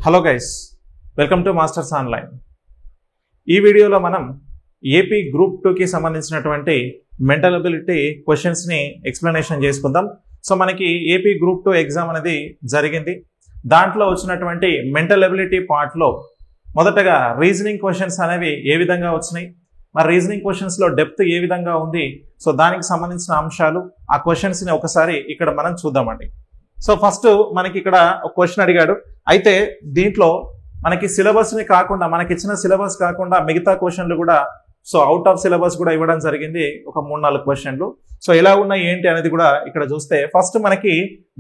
Hello guys, welcome to masters online. ఈ వీడియోలో మనం ఏపీ గ్రూప్ 2కి సంబంధించినటువంటి మెంటల్ అబిలిటీ క్వశ్చన్స్ని ఎక్స్ప్లెనేషన్ చేసుకుందాం. సో మనకి ఏపీ గ్రూప్ 2 ఎగ్జామ్ అనేది జరిగింది. దాంట్లో వచ్చినటువంటి మెంటల్ అబిలిటీ పార్ట్లో మొదటగా రీజనింగ్ క్వశ్చన్స్ అనేవి ఏ విధంగా వచ్చినాయి, మరి రీజనింగ్ క్వశ్చన్స్లో డెప్త్ ఏ విధంగా ఉంది, సో దానికి సంబంధించిన అంశాలు ఆ క్వశ్చన్స్ని ఒకసారి ఇక్కడ మనం చూద్దామండి. సో ఫస్ట్ మనకి ఇక్కడ ఒక క్వశ్చన్ అడిగాడు. అయితే దీంట్లో మనకి సిలబస్ని కాకుండా, మనకి ఇచ్చిన సిలబస్ కాకుండా మిగతా క్వశ్చన్లు కూడా సో అవుట్ ఆఫ్ సిలబస్ కూడా ఇవ్వడం జరిగింది. ఒక 3-4 క్వశ్చన్లు. సో ఎలా ఉన్నాయి ఏంటి అనేది కూడా ఇక్కడ చూస్తే ఫస్ట్ మనకి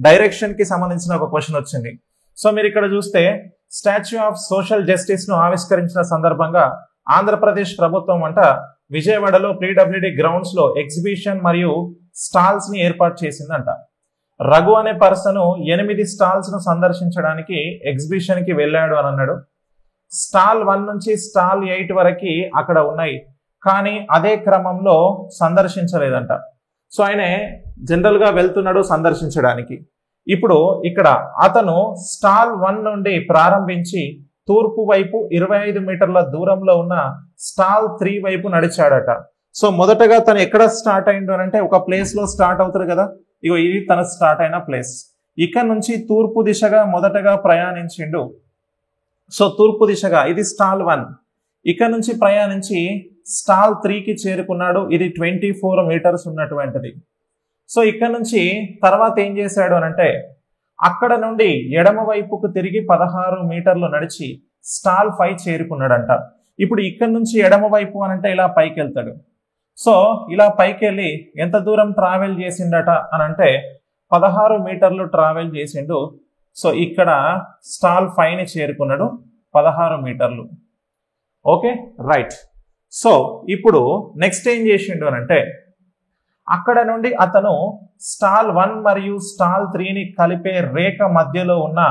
డైరెక్షన్కి సంబంధించిన ఒక క్వశ్చన్ వచ్చింది. సో మీరు ఇక్కడ చూస్తే స్టాచ్యూ ఆఫ్ సోషల్ జస్టిస్ను ఆవిష్కరించిన సందర్భంగా ఆంధ్రప్రదేశ్ ప్రభుత్వం అంట విజయవాడలో PWD గ్రౌండ్స్లో ఎగ్జిబిషన్ మరియు స్టాల్స్ని ఏర్పాటు చేసిందంట. రఘు అనే పర్సన్ 8 స్టాల్స్ ను సందర్శించడానికి ఎగ్జిబిషన్ కి వెళ్ళాడు అని అన్నాడు. స్టాల్ 1 నుంచి స్టాల్ 8 వరకు అక్కడ ఉన్నాయి, కానీ అదే క్రమంలో సందర్శించలేదంట. సో ఆయన జనరల్ గా వెళ్తున్నాడు సందర్శించడానికి. ఇప్పుడు ఇక్కడ అతను స్టాల్ 1 నుండి ప్రారంభించి తూర్పు వైపు 25 మీటర్ల దూరంలో ఉన్న స్టాల్ 3 వైపు నడిచాడట. సో మొదటగా తను ఎక్కడ స్టార్ట్ అయిండు అని అంటే ఒక ప్లేస్ లో స్టార్ట్ అవుతారు కదా, ఇగో ఇది తన స్టార్ట్ అయిన ప్లేస్. ఇక్కడ నుంచి తూర్పు దిశగా మొదటగా ప్రయాణించిండు. సో తూర్పు దిశగా ఇది స్టాల్ 1. ఇక్కడ నుంచి ప్రయాణించి స్టాల్ 3కి చేరుకున్నాడు. ఇది 24 మీటర్స్ ఉన్నటువంటిది. సో ఇక్కడ నుంచి తర్వాత ఏం చేశాడు అని అంటే అక్కడ నుండి ఎడమ వైపుకు తిరిగి 16 మీటర్లు నడిచి స్టాల్ 5 చేరుకున్నాడంట. ఇప్పుడు ఇక్కడ నుంచి ఎడమ వైపు అని అంటే ఇలా పైకి వెళ్తాడు. సో ఇలా పైకి వెళ్ళి ఎంత దూరం ట్రావెల్ చేసిండట అని అంటే 16 మీటర్లు ట్రావెల్ చేసిండు. సో ఇక్కడ స్టాల్ 5ని చేరుకున్నాడు 16 మీటర్లు. Okay, right. సో ఇప్పుడు నెక్స్ట్ ఏం చేసిండు అని అంటే అక్కడ నుండి అతను స్టాల్ 1 మరియు స్టాల్ 3ని కలిపే రేఖ మధ్యలో ఉన్న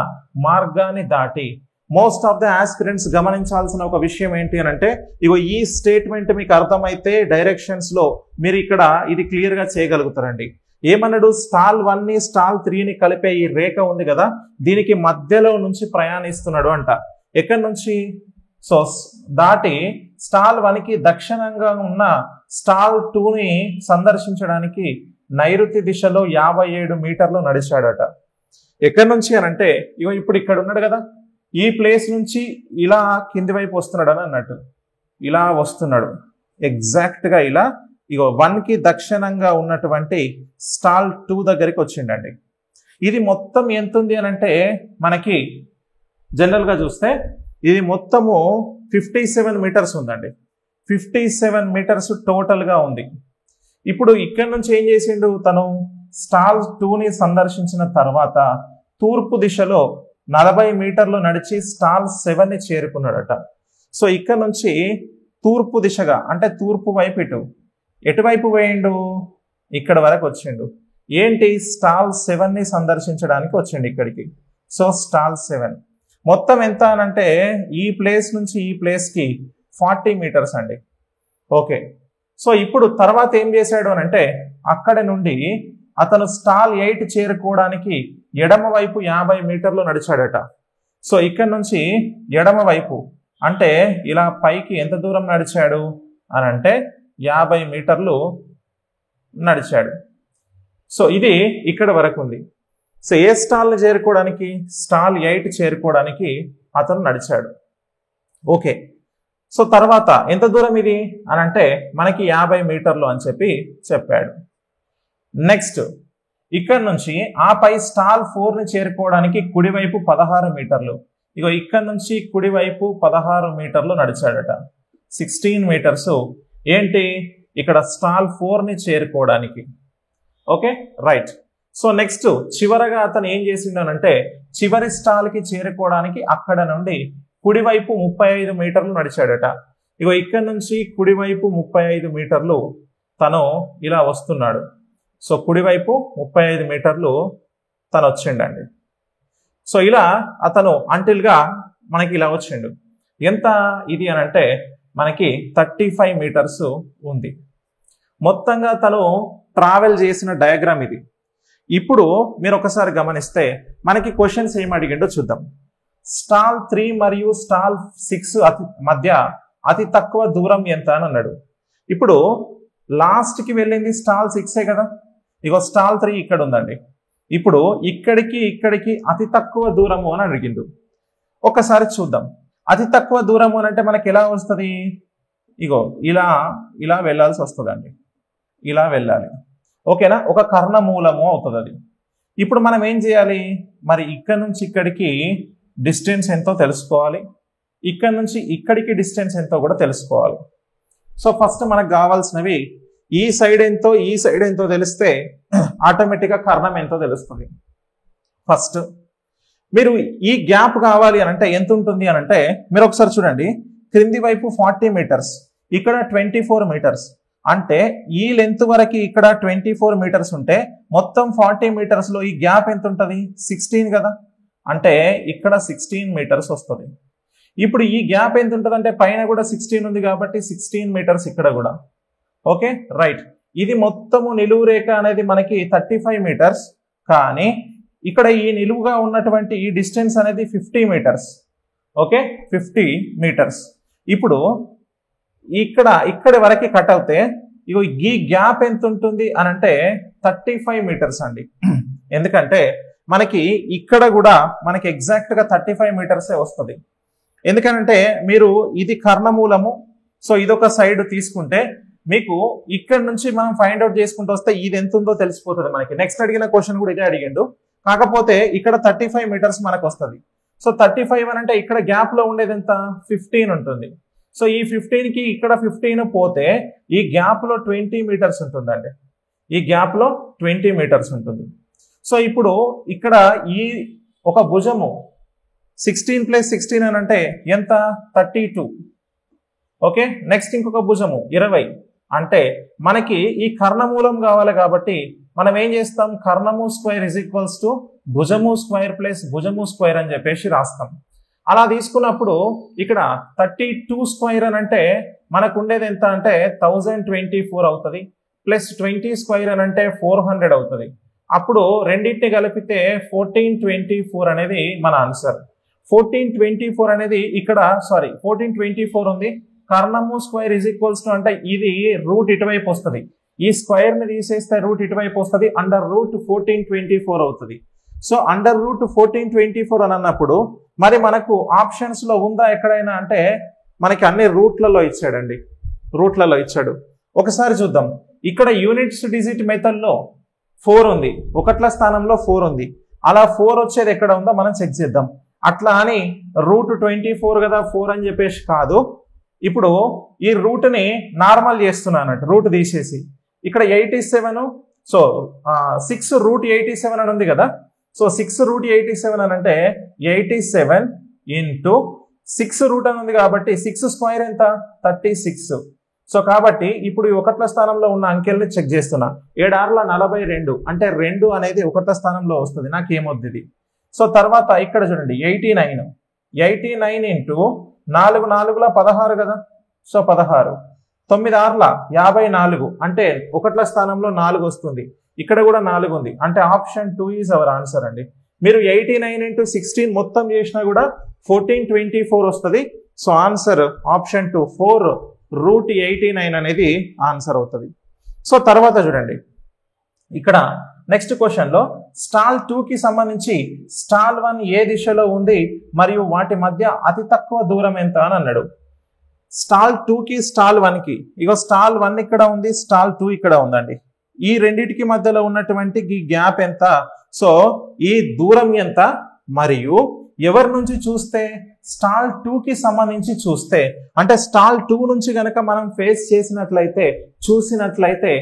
మార్గాన్ని దాటి, మోస్ట్ ఆఫ్ ద ఆస్పిరెంట్స్ గమనించాల్సిన ఒక విషయం ఏంటి అని అంటే ఇగో ఈ స్టేట్మెంట్ మీకు అర్థమైతే డైరెక్షన్స్ లో మీరు ఇక్కడ ఇది క్లియర్ గా చేయగలుగుతారండి. ఏమన్నాడు, స్టాల్ 1ని స్టాల్ 3ని కలిపే ఈ రేఖ ఉంది కదా, దీనికి మధ్యలో నుంచి ప్రయాణిస్తున్నాడు అంట. ఎక్కడి నుంచి? సో దాటి స్టాల్ 1కి దక్షిణంగా ఉన్న స్టాల్ 2ని సందర్శించడానికి నైరుతి దిశలో 57 మీటర్లు నడిచాడట. ఎక్కడి నుంచి అని అంటే ఇగో ఇప్పుడు ఇక్కడ ఉన్నాడు కదా, ఈ ప్లేస్ నుంచి ఇలా కింది వైపు వస్తున్నాడు అని అన్నట్టు. ఇలా వస్తున్నాడు ఎగ్జాక్ట్ గా ఇలా ఇగో 1కి దక్షిణంగా ఉన్నటువంటి స్టాల్ 2 దగ్గరికి వచ్చిండండి. ఇది మొత్తం ఎంత ఉంది అని అంటే మనకి జనరల్ గా చూస్తే ఇది మొత్తము 57 మీటర్స్ ఉందండి. 57 మీటర్స్ టోటల్ గా ఉంది. ఇప్పుడు ఇక్కడ నుంచి ఏం చేసిండు, తను స్టాల్ 2ని సందర్శించిన తర్వాత తూర్పు దిశలో 40 మీటర్లు నడిచి స్టాల్ 7ని చేరుకున్నాడట. సో ఇక్కడ నుంచి తూర్పు దిశగా అంటే తూర్పు వైపు ఎటువైపు పోయిండు, ఇక్కడ వరకు వచ్చిండు. ఏంటి, స్టాల్ 7ని సందర్శించడానికి వచ్చిండు ఇక్కడికి. సో స్టాల్ 7 మొత్తం ఎంత అనంటే ఈ ప్లేస్ నుంచి ఈ ప్లేస్కి 40 మీటర్స్ అండి. ఓకే, సో ఇప్పుడు తర్వాత ఏం చేశాడు అని అంటే అక్కడ నుండి అతను స్టాల్ 8 చేరుకోవడానికి ఎడమ వైపు 50 మీటర్లు నడిచాడట. సో ఇక్కడ నుంచి ఎడమ వైపు అంటే ఇలా పైకి ఎంత దూరం నడిచాడు అని అంటే 50 మీటర్లు నడిచాడు. సో ఇది ఇక్కడ వరకు ఉంది. సో ఏ స్టాల్ని చేరుకోవడానికి? స్టాల్ 8 చేరుకోవడానికి అతను నడిచాడు. ఓకే, సో తర్వాత ఎంత దూరం ఇది అని అంటే మనకి 50 మీటర్లు అని చెప్పాడు. నెక్స్ట్ ఇక్కడ నుంచి ఆపై స్టాల్ 4ని చేరుకోవడానికి కుడివైపు 16 మీటర్లు. ఇగో ఇక్కడ నుంచి కుడివైపు 16 మీటర్లు నడిచాడట. 16 మీటర్స్ ఏంటి ఇక్కడ స్టాల్ 4ని చేరుకోవడానికి. Okay, right. సో నెక్స్ట్ చివరగా అతను ఏం చేసిండనంటే చివరి స్టాల్కి చేరుకోవడానికి అక్కడ నుండి కుడివైపు 35 మీటర్లు నడిచాడట. ఇగో ఇక్కడ నుంచి కుడివైపు 35 మీటర్లు తను ఇలా వస్తున్నాడు. సో కుడివైపు 35 మీటర్లు తను వచ్చిండండి. సో ఇలా అతను అంటిల్గా మనకి ఇలా వచ్చిండు. ఎంత ఇది అని అంటే మనకి 35 మీటర్స్ ఉంది. మొత్తంగా తను ట్రావెల్ చేసిన డయాగ్రామ్ ఇది. ఇప్పుడు మీరు ఒకసారి గమనిస్తే మనకి క్వశ్చన్స్ ఏం అడిగిండో చూద్దాం. స్టాల్ 3 మరియు స్టాల్ 6 మధ్య అతి తక్కువ దూరం ఎంత అని అన్నాడు. ఇప్పుడు లాస్ట్కి వెళ్ళింది స్టాల్ 6 కదా, ఇగో స్టాల్ 3 ఇక్కడ ఉందండి. ఇప్పుడు ఇక్కడికి అతి తక్కువ దూరము అని అడిగిండు. ఒకసారి చూద్దాం. అతి తక్కువ దూరము అని అంటే మనకి ఎలా వస్తుంది, ఇగో ఇలా వెళ్ళాల్సి వస్తుందండి, ఇలా వెళ్ళాలి. ఓకేనా, ఒక కర్ణమూలము అవుతుంది అది. ఇప్పుడు మనం ఏం చేయాలి, మరి ఇక్కడ నుంచి ఇక్కడికి డిస్టెన్స్ ఎంతో తెలుసుకోవాలి, ఇక్కడ నుంచి ఇక్కడికి డిస్టెన్స్ ఎంతో కూడా తెలుసుకోవాలి. సో ఫస్ట్ మనకు కావాల్సినవి ఈ సైడ్ ఎంతో తెలిస్తే ఆటోమేటిక్గా కర్ణం ఎంతో తెలుస్తుంది. ఫస్ట్ మీరు ఈ గ్యాప్ కావాలి అని అంటే ఎంత ఉంటుంది అని అంటే మీరు ఒకసారి చూడండి, క్రింది వైపు 40 మీటర్స్, ఇక్కడ 24 మీటర్స్, అంటే ఈ లెంత్ వరకు ఇక్కడ 24 మీటర్స్ ఉంటే మొత్తం 40 మీటర్స్లో ఈ గ్యాప్ ఎంత ఉంటుంది, 16 కదా, అంటే ఇక్కడ 16 మీటర్స్ వస్తుంది. ఇప్పుడు ఈ గ్యాప్ ఎంత ఉంటుంది అంటే పైన కూడా 16 ఉంది కాబట్టి 16 మీటర్స్ ఇక్కడ కూడా. ఓకే రైట్, ఇది మొత్తము నిలువు రేఖ అనేది మనకి 35 మీటర్స్, కానీ ఇక్కడ ఈ నిలువుగా ఉన్నటువంటి ఈ డిస్టెన్స్ అనేది 50 మీటర్స్. Okay 50 metres. ఇప్పుడు ఇక్కడి వరకు కట్ అవుతే ఈ గ్యాప్ ఎంత ఉంటుంది అని అంటే 35 మీటర్స్ అండి. ఎందుకంటే మనకి ఇక్కడ కూడా మనకి ఎగ్జాక్ట్గా 35 మీటర్సే వస్తుంది. ఎందుకనంటే మీరు ఇది కర్ణమూలము, సో ఇదొక సైడ్ తీసుకుంటే మీకు ఇక్కడ నుంచి మనం ఫైండ్ అవుట్ చేసుకుంటూ వస్తే ఇది ఎంత ఉందో తెలిసిపోతుంది మనకి. నెక్స్ట్ అడిగిన క్వశ్చన్ కూడా ఇదే అడిగిండు, కాకపోతే ఇక్కడ 35 మీటర్స్ మనకు వస్తుంది. సో 35 అని అంటే ఇక్కడ గ్యాప్ లో ఉండేది ఎంత, 15 ఉంటుంది. సో ఈ 15కి ఇక్కడ 15 పోతే ఈ గ్యాప్ లో 20 మీటర్స్ ఉంటుందండి, ఈ గ్యాప్ లో 20 మీటర్స్ ఉంటుంది. సో ఇప్పుడు ఇక్కడ ఈ ఒక భుజము 16 + 16 అని అంటే ఎంత, 32. ఓకే నెక్స్ట్ ఇంకొక భుజము 20, అంటే మనకి ఈ కర్ణమూలం కావాలి కాబట్టి మనం ఏం చేస్తాం, కర్ణము స్క్వేర్ = భుజము స్క్వేర్ + భుజము స్క్వేర్ అని చెప్పేసి రాస్తాం. అలా తీసుకున్నప్పుడు ఇక్కడ 32 స్క్వేర్ అని అంటే మనకు ఉండేది ఎంత అంటే 1024 అవుతుంది, ప్లస్ 20 స్క్వేర్ అని అంటే 400 అవుతుంది. అప్పుడు రెండింటిని కలిపితే 1424 అనేది మన ఆన్సర్. 1424 అనేది ఇక్కడ 1424 ఉంది. కర్ణము స్క్వేర్ = అంటే ఇది రూట్ ఇటువైపు వస్తుంది, ఈ స్క్వేర్ ని తీసేస్తే రూట్ ఇటువైపు వస్తుంది, √1424 అవుతుంది. సో √1424 అని అన్నప్పుడు మరి మనకు ఆప్షన్స్ లో ఉందా ఎక్కడైనా అంటే మనకి అన్ని రూట్లలో ఇచ్చాడండి, రూట్లలో ఇచ్చాడు. ఒకసారి చూద్దాం, ఇక్కడ యూనిట్స్ డిజిట్ మెథడ్ లో 4 ఉంది, ఒకట్ల స్థానంలో 4 ఉంది. అలా 4 వచ్చేది ఎక్కడ ఉందో మనం చెక్ చేద్దాం. అట్లా అని √24 కదా 4 అని చెప్పేసి కాదు, ఇప్పుడు ఈ రూట్ ని నార్మల్ చేస్తున్నాను, రూట్ తీసేసి ఇక్కడ 87, సో 6 √87 అని ఉంది కదా. సో 6 √87 అని అంటే 87 × 6 రూట్ అని ఉంది కాబట్టి 6 స్క్వేర్ ఎంత, 36. సో కాబట్టి ఇప్పుడు ఈ ఒకట్ల స్థానంలో ఉన్న అంకెల్ని చెక్ చేస్తున్నా, 7 × 42 అంటే 2 అనేది ఒకట్ల స్థానంలో వస్తుంది, నాకేమొద్దు ఇది. సో తర్వాత ఇక్కడ చూడండి 89 × 4 4 16 కదా, సో 16, 9 6 54 అంటే ఒకట్ల స్థానంలో 4 వస్తుంది, ఇక్కడ కూడా 4 ఉంది, అంటే ఆప్షన్ 2 ఈజ్ అవర్ ఆన్సర్ అండి. మీరు 89 × 16 మొత్తం చేసినా కూడా 1424 వస్తుంది. సో ఆన్సర్ ఆప్షన్ 2 4√89 అనేది ఆన్సర్ అవుతుంది. సో తర్వాత చూడండి, ఇక్కడ నెక్స్ట్ క్వశ్చన్ లో స్టాల్ 2కి సంబంధించి స్టాల్ 1 ఏ దిశలో ఉంది మరియు వాటి మధ్య అతి తక్కువ దూరం ఎంత అని అన్నాడు. స్టాల్ 2కి స్టాల్ 1కి, ఇగో స్టాల్ 1 ఇక్కడ ఉంది, స్టాల్ 2 ఇక్కడ ఉందండి. ఈ రెండింటికి మధ్యలో ఉన్నటువంటి ఈ గ్యాప్ ఎంత, సో ఈ దూరం ఎంత, మరియు ఎవరి నుంచి చూస్తే స్టాల్ 2కి సంబంధించి చూస్తే, అంటే స్టాల్ 2 నుంచి గనక మనం ఫేస్ చేసినట్లయితే చూసినట్లయితే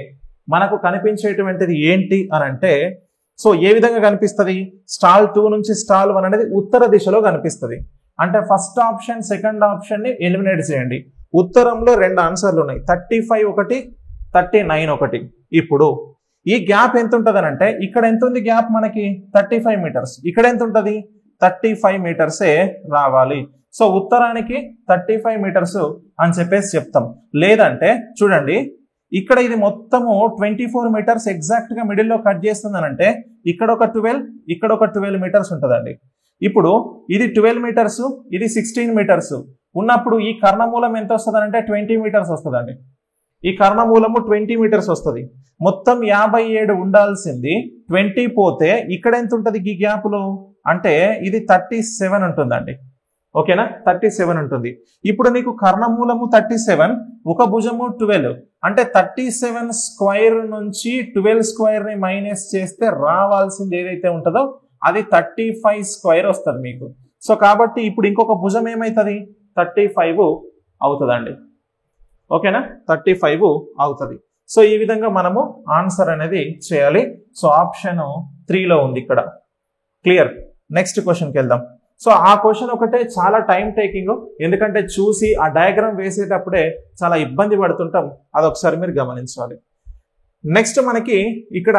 మనకు కనిపించేటువంటిది ఏంటి అని అంటే, సో ఏ విధంగా కనిపిస్తుంది, స్టాల్ 2 నుంచి స్టాల్ 1 అనేది ఉత్తర దిశలో కనిపిస్తుంది. అంటే ఫస్ట్ ఆప్షన్ సెకండ్ ఆప్షన్ ని ఎలిమినేట్ చేయండి. ఉత్తరంలో 2 ఆన్సర్లు ఉన్నాయి, 35 ఒకటి, 39 ఒకటి. ఇప్పుడు ఈ గ్యాప్ ఎంత ఉంటుంది అని అంటే ఇక్కడ ఎంత ఉంది గ్యాప్ మనకి 35 మీటర్స్, ఇక్కడ ఎంత ఉంటుంది 35 మీటర్సే రావాలి. సో ఉత్తరానికి 35 మీటర్స్ అని చెప్పేసి చెప్తాం. లేదంటే చూడండి, ఇక్కడ ఇది మొత్తము 24 మీటర్స్ ఎగ్జాక్ట్ గా మిడిల్ లో కట్ చేస్తుందనంటే ఇక్కడ ఒక 12 ఇక్కడ ఒక 12 మీటర్స్ ఉంటుందండి. ఇప్పుడు ఇది 12 మీటర్స్, ఇది 16 మీటర్స్ ఉన్నప్పుడు ఈ కర్ణమూలం ఎంత వస్తుంది అంటే 20 మీటర్స్ వస్తుందండి. ఈ కర్ణమూలము 20 మీటర్స్ వస్తుంది. మొత్తం 57 ఉండాల్సింది 20 పోతే ఇక్కడ ఎంత ఉంటుంది ఈ గ్యాప్లో అంటే ఇది 37 ఉంటుందండి. ఓకేనా, 37 ఉంటుంది. ఇప్పుడు నీకు కర్ణమూలము 37, ఒక భుజము 12 అంటే 37 స్క్వేర్ నుంచి 12 స్క్వేర్ ని మైనస్ చేస్తే రావాల్సింది ఏదైతే ఉంటుందో అది 35 స్క్వేర్ వస్తుంది మీకు. సో కాబట్టి ఇప్పుడు ఇంకొక భుజం ఏమవుతుంది 35 అవుతుందండి. ఓకేనా, 35 అవుతుంది. సో ఈ విధంగా మనము ఆన్సర్ అనేది చేయాలి. సో ఆప్షన్ 3లో ఉంది ఇక్కడ. క్లియర్. నెక్స్ట్ క్వశ్చన్కి వెళ్దాం. సో ఆ క్వశ్చన్ ఒకటే చాలా టైం టేకింగ్, ఎందుకంటే చూసి ఆ డయాగ్రామ్ వేసేటప్పుడే చాలా ఇబ్బంది పడుతుంటాం. అదొకసారి మీరు గమనించాలి. నెక్స్ట్ మనకి ఇక్కడ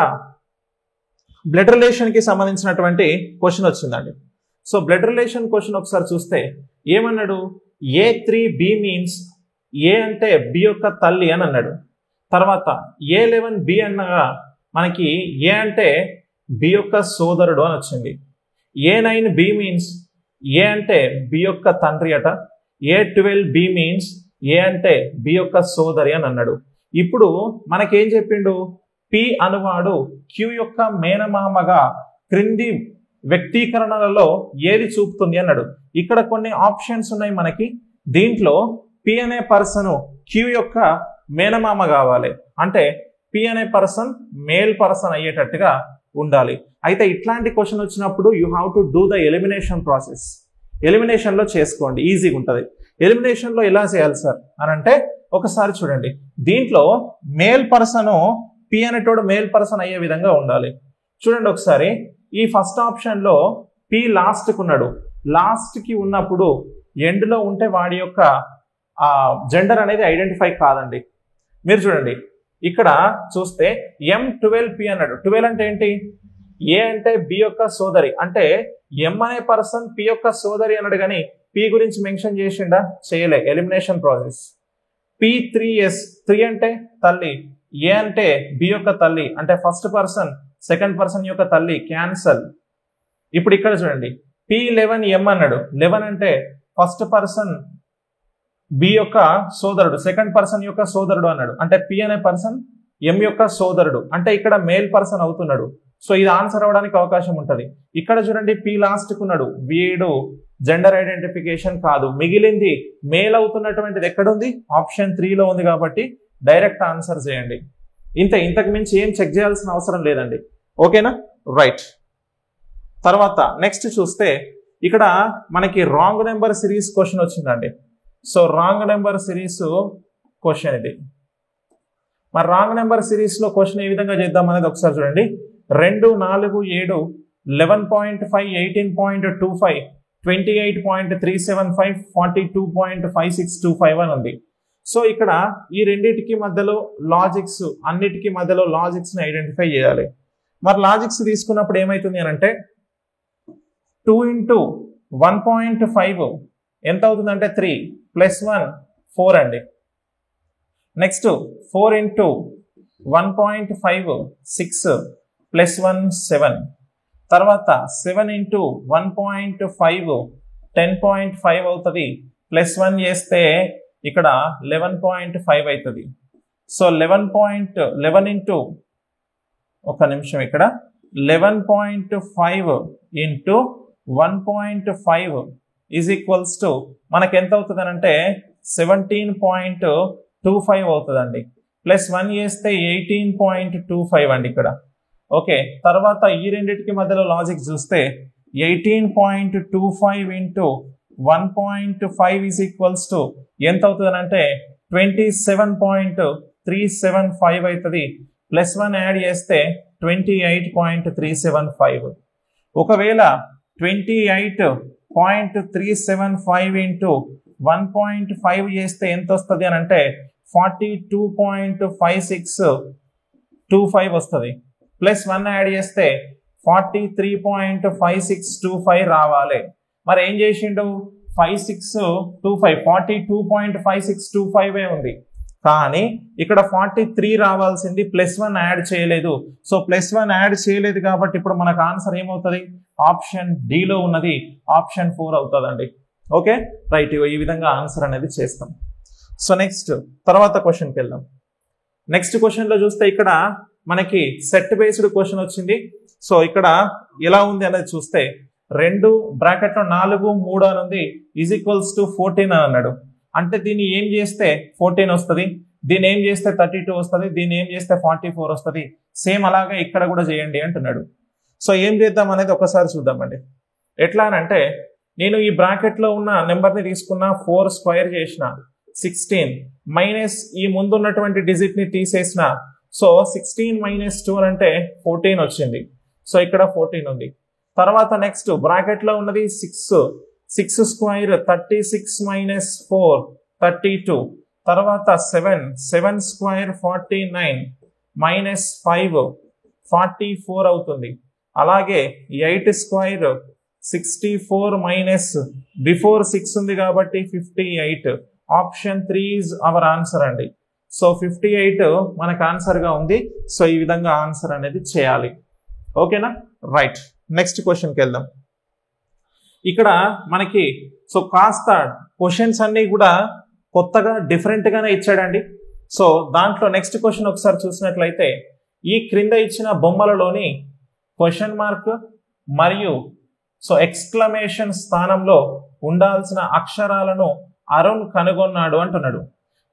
బ్లడ్ రిలేషన్కి సంబంధించినటువంటి క్వశ్చన్ వచ్చిందండి. సో బ్లడ్ రిలేషన్ క్వశ్చన్ ఒకసారి చూస్తే ఏమన్నాడు, A3B మీన్స్ ఏ అంటే బి యొక్క తల్లి అని అన్నాడు. తర్వాత A11B అన్నగా మనకి ఏ అంటే బి యొక్క సోదరుడు అని వచ్చింది. A9B మీన్స్ ఏ అంటే బి యొక్క తండ్రి అట. A12B మీన్స్ ఏ అంటే బి యొక్క సోదరి అని అన్నాడు. ఇప్పుడు మనకేం చెప్పిండు, P అనువాడు Q యొక్క మేనమామగా క్రింది వ్యక్తీకరణలలో ఏది చూపుతుంది అన్నాడు. ఇక్కడ కొన్ని ఆప్షన్స్ ఉన్నాయి మనకి. దీంట్లో P అనే పర్సన్ Q యొక్క మేనమామ కావాలి అంటే P అనే పర్సన్ మేల్ పర్సన్ అయ్యేటట్టుగా ఉండాలి. అయితే ఇట్లాంటి క్వశ్చన్ వచ్చినప్పుడు you have to do the elimination process. ఎలిమినేషన్లో చేసుకోండి, ఈజీగా ఉంటుంది. ఎలిమినేషన్లో ఎలా చేయాలి సార్ అని అంటే ఒకసారి చూడండి. దీంట్లో మేల్ పర్సన్ P అనేటోడు మేల్ పర్సన్ అయ్యే విధంగా ఉండాలి. చూడండి ఒకసారి, ఈ ఫస్ట్ ఆప్షన్లో P లాస్ట్కి ఉన్నాడు. లాస్ట్కి ఉన్నప్పుడు ఎండ్లో ఉంటే వాడి యొక్క జెండర్ అనేది ఐడెంటిఫై కాదండి. మీరు చూడండి ఇక్కడ చూస్తే M12P అన్నాడు. 12 అంటే ఏంటి, ఏ అంటే బి యొక్క సోదరి అంటే M అనే పర్సన్ P యొక్క సోదరి అన్నాడు, కానీ P గురించి మెన్షన్ చేసిండా, చేయలే. Elimination process. P3S, 3 అంటే తల్లి, ఏ అంటే బి యొక్క తల్లి అంటే ఫస్ట్ పర్సన్ సెకండ్ పర్సన్ యొక్క తల్లి, క్యాన్సల్. ఇప్పుడు ఇక్కడ చూడండి P11M అన్నాడు. 11 అంటే ఫస్ట్ పర్సన్ బి యొక్క సోదరుడు, సెకండ్ పర్సన్ యొక్క సోదరుడు అన్నాడు. అంటే P అనే పర్సన్ M యొక్క సోదరుడు అంటే ఇక్కడ మేల్ పర్సన్ అవుతున్నాడు. సో ఇది ఆన్సర్ అవ్వడానికి అవకాశం ఉంటుంది. ఇక్కడ చూడండి P లాస్ట్కి ఉన్నాడు, వీడు జెండర్ ఐడెంటిఫికేషన్ కాదు. మిగిలింది మేల్ అవుతున్నటువంటిది ఎక్కడుంది, ఆప్షన్ 3లో ఉంది. కాబట్టి డైరెక్ట్ ఆన్సర్ చేయండి. ఇంతకు మించి ఏం చెక్ చేయాల్సిన అవసరం లేదండి. ఓకేనా, రైట్. తర్వాత నెక్స్ట్ చూస్తే ఇక్కడ మనకి రాంగ్ నెంబర్ సిరీస్ క్వశ్చన్ వచ్చిందండి. So wrong number series question ఇది. మరి రాంగ్ నెంబర్ సిరీస్లో క్వశ్చన్ ఏ విధంగా చేద్దాం అనేది ఒకసారి చూడండి. 2, 4, 7, 11.5, 18.25, 28.375, 42.5625 అని ఉంది. సో ఇక్కడ ఈ రెండింటికి మధ్యలో లాజిక్స్, అన్నిటికీ మధ్యలో లాజిక్స్ ని ఐడెంటిఫై చేయాలి. మరి లాజిక్స్ తీసుకున్నప్పుడు ఏమైతుంది అని అంటే 2 into 1.5 ఎంత అవుతుందంటే 3 + 1 4 అండి. Next 4 into 1.5 6 + 1 7. తర్వాత 7 into 1.5 10.5 అవుతుంది. +1 చేస్తే ఇక్కడ 11.5 అవుతుంది. సో 11 into ఒక నిమిషం ఇక్కడ 11.5 into 1.5 ఈజ్ ఈక్వల్స్ టు మనకి ఎంత అవుతుంది అంటే 17.25 అవుతుందండి. +1 చేస్తే 18.25 అండి ఇక్కడ. ఓకే, తర్వాత ఈ రెండింటికి మధ్యలో లాజిక్ చూస్తే 18.25 into 1.5 ఈజ్ ఈక్వల్స్ టు ఎంత అవుతుంది అంటే 27.375 అవుతుంది. +1 యాడ్ చేస్తే 28.375. ఒకవేళ 28.375 into 1.5 చేస్తే ఎంత వస్తుంది అని అంటే 42.5625 వస్తుంది. +1 యాడ్ చేస్తే 43.5625 రావాలి. మరి ఏం చేసిండు, 5625 42.5625 ఉంది. కానీ ఇక్కడ 43 రావాల్సింది +1 యాడ్ చేయలేదు. సో +1 యాడ్ చేయలేదు కాబట్టి ఇప్పుడు మనకు ఆన్సర్ ఏమవుతుంది? ఆప్షన్ డిలో ఉన్నది ఆప్షన్ 4 అవుతుందండి. ఓకే రైట్, ఈ విధంగా ఆన్సర్ అనేది చేస్తాం. సో నెక్స్ట్ తర్వాత క్వశ్చన్కి వెళ్దాం. నెక్స్ట్ క్వశ్చన్లో చూస్తే ఇక్కడ మనకి సెట్ బేస్డ్ క్వశ్చన్ వచ్చింది. సో ఇక్కడ ఎలా ఉంది అనేది చూస్తే 2 బ్రాకెట్లో 4 3 అని ఉంది = 14 అన్నాడు. అంటే దీన్ని ఏం చేస్తే 14 వస్తుంది, దీన్ని ఏం చేస్తే 32 వస్తుంది, దీన్ని ఏం చేస్తే 44 వస్తుంది. సేమ్ అలాగే ఇక్కడ కూడా చేయండి అంటున్నాడు. సో ఏం చేద్దాం అనేది ఒకసారి చూద్దామండి. ఎట్లా అంటే నేను ఈ బ్రాకెట్లో ఉన్న నెంబర్ని తీసుకున్న 4 స్క్వేర్ చేసిన 16 మైనస్ ఈ ముందున్నటువంటి డిజిట్ని తీసేసిన. సో 16 - 2 అంటే 14 వచ్చింది. సో ఇక్కడ 14 ఉంది. తర్వాత నెక్స్ట్ బ్రాకెట్లో ఉన్నది 6 స్క్వేర్ 36 - 4 32. తర్వాత 7 స్క్వేర్ 49 -5 44 అవుతుంది. అలాగే 8 స్క్వేర్ 64 బిఫోర్ 6 ఉంది కాబట్టి 58. ఆప్షన్ 3 ఈజ్ అవర్ ఆన్సర్ అండి. సో 58 మనకు ఆన్సర్గా ఉంది. సో ఈ విధంగా ఆన్సర్ అనేది చేయాలి. ఓకేనా రైట్, నెక్స్ట్ క్వశ్చన్కి వెళ్దాం. ఇక్కడ మనకి సో కాస్త క్వశ్చన్స్ అన్నీ కూడా కొత్తగా డిఫరెంట్గానే ఇచ్చాడండి. సో దాంట్లో నెక్స్ట్ క్వశ్చన్ ఒకసారి చూసినట్లయితే ఈ క్రింద ఇచ్చిన బొమ్మలలోని క్వశ్చన్ మార్క్ మరియు సో ఎక్స్క్లమేషన్ స్థానంలో ఉండాల్సిన అక్షరాలను అరుణ్ కనుగొన్నాడు అంటున్నాడు.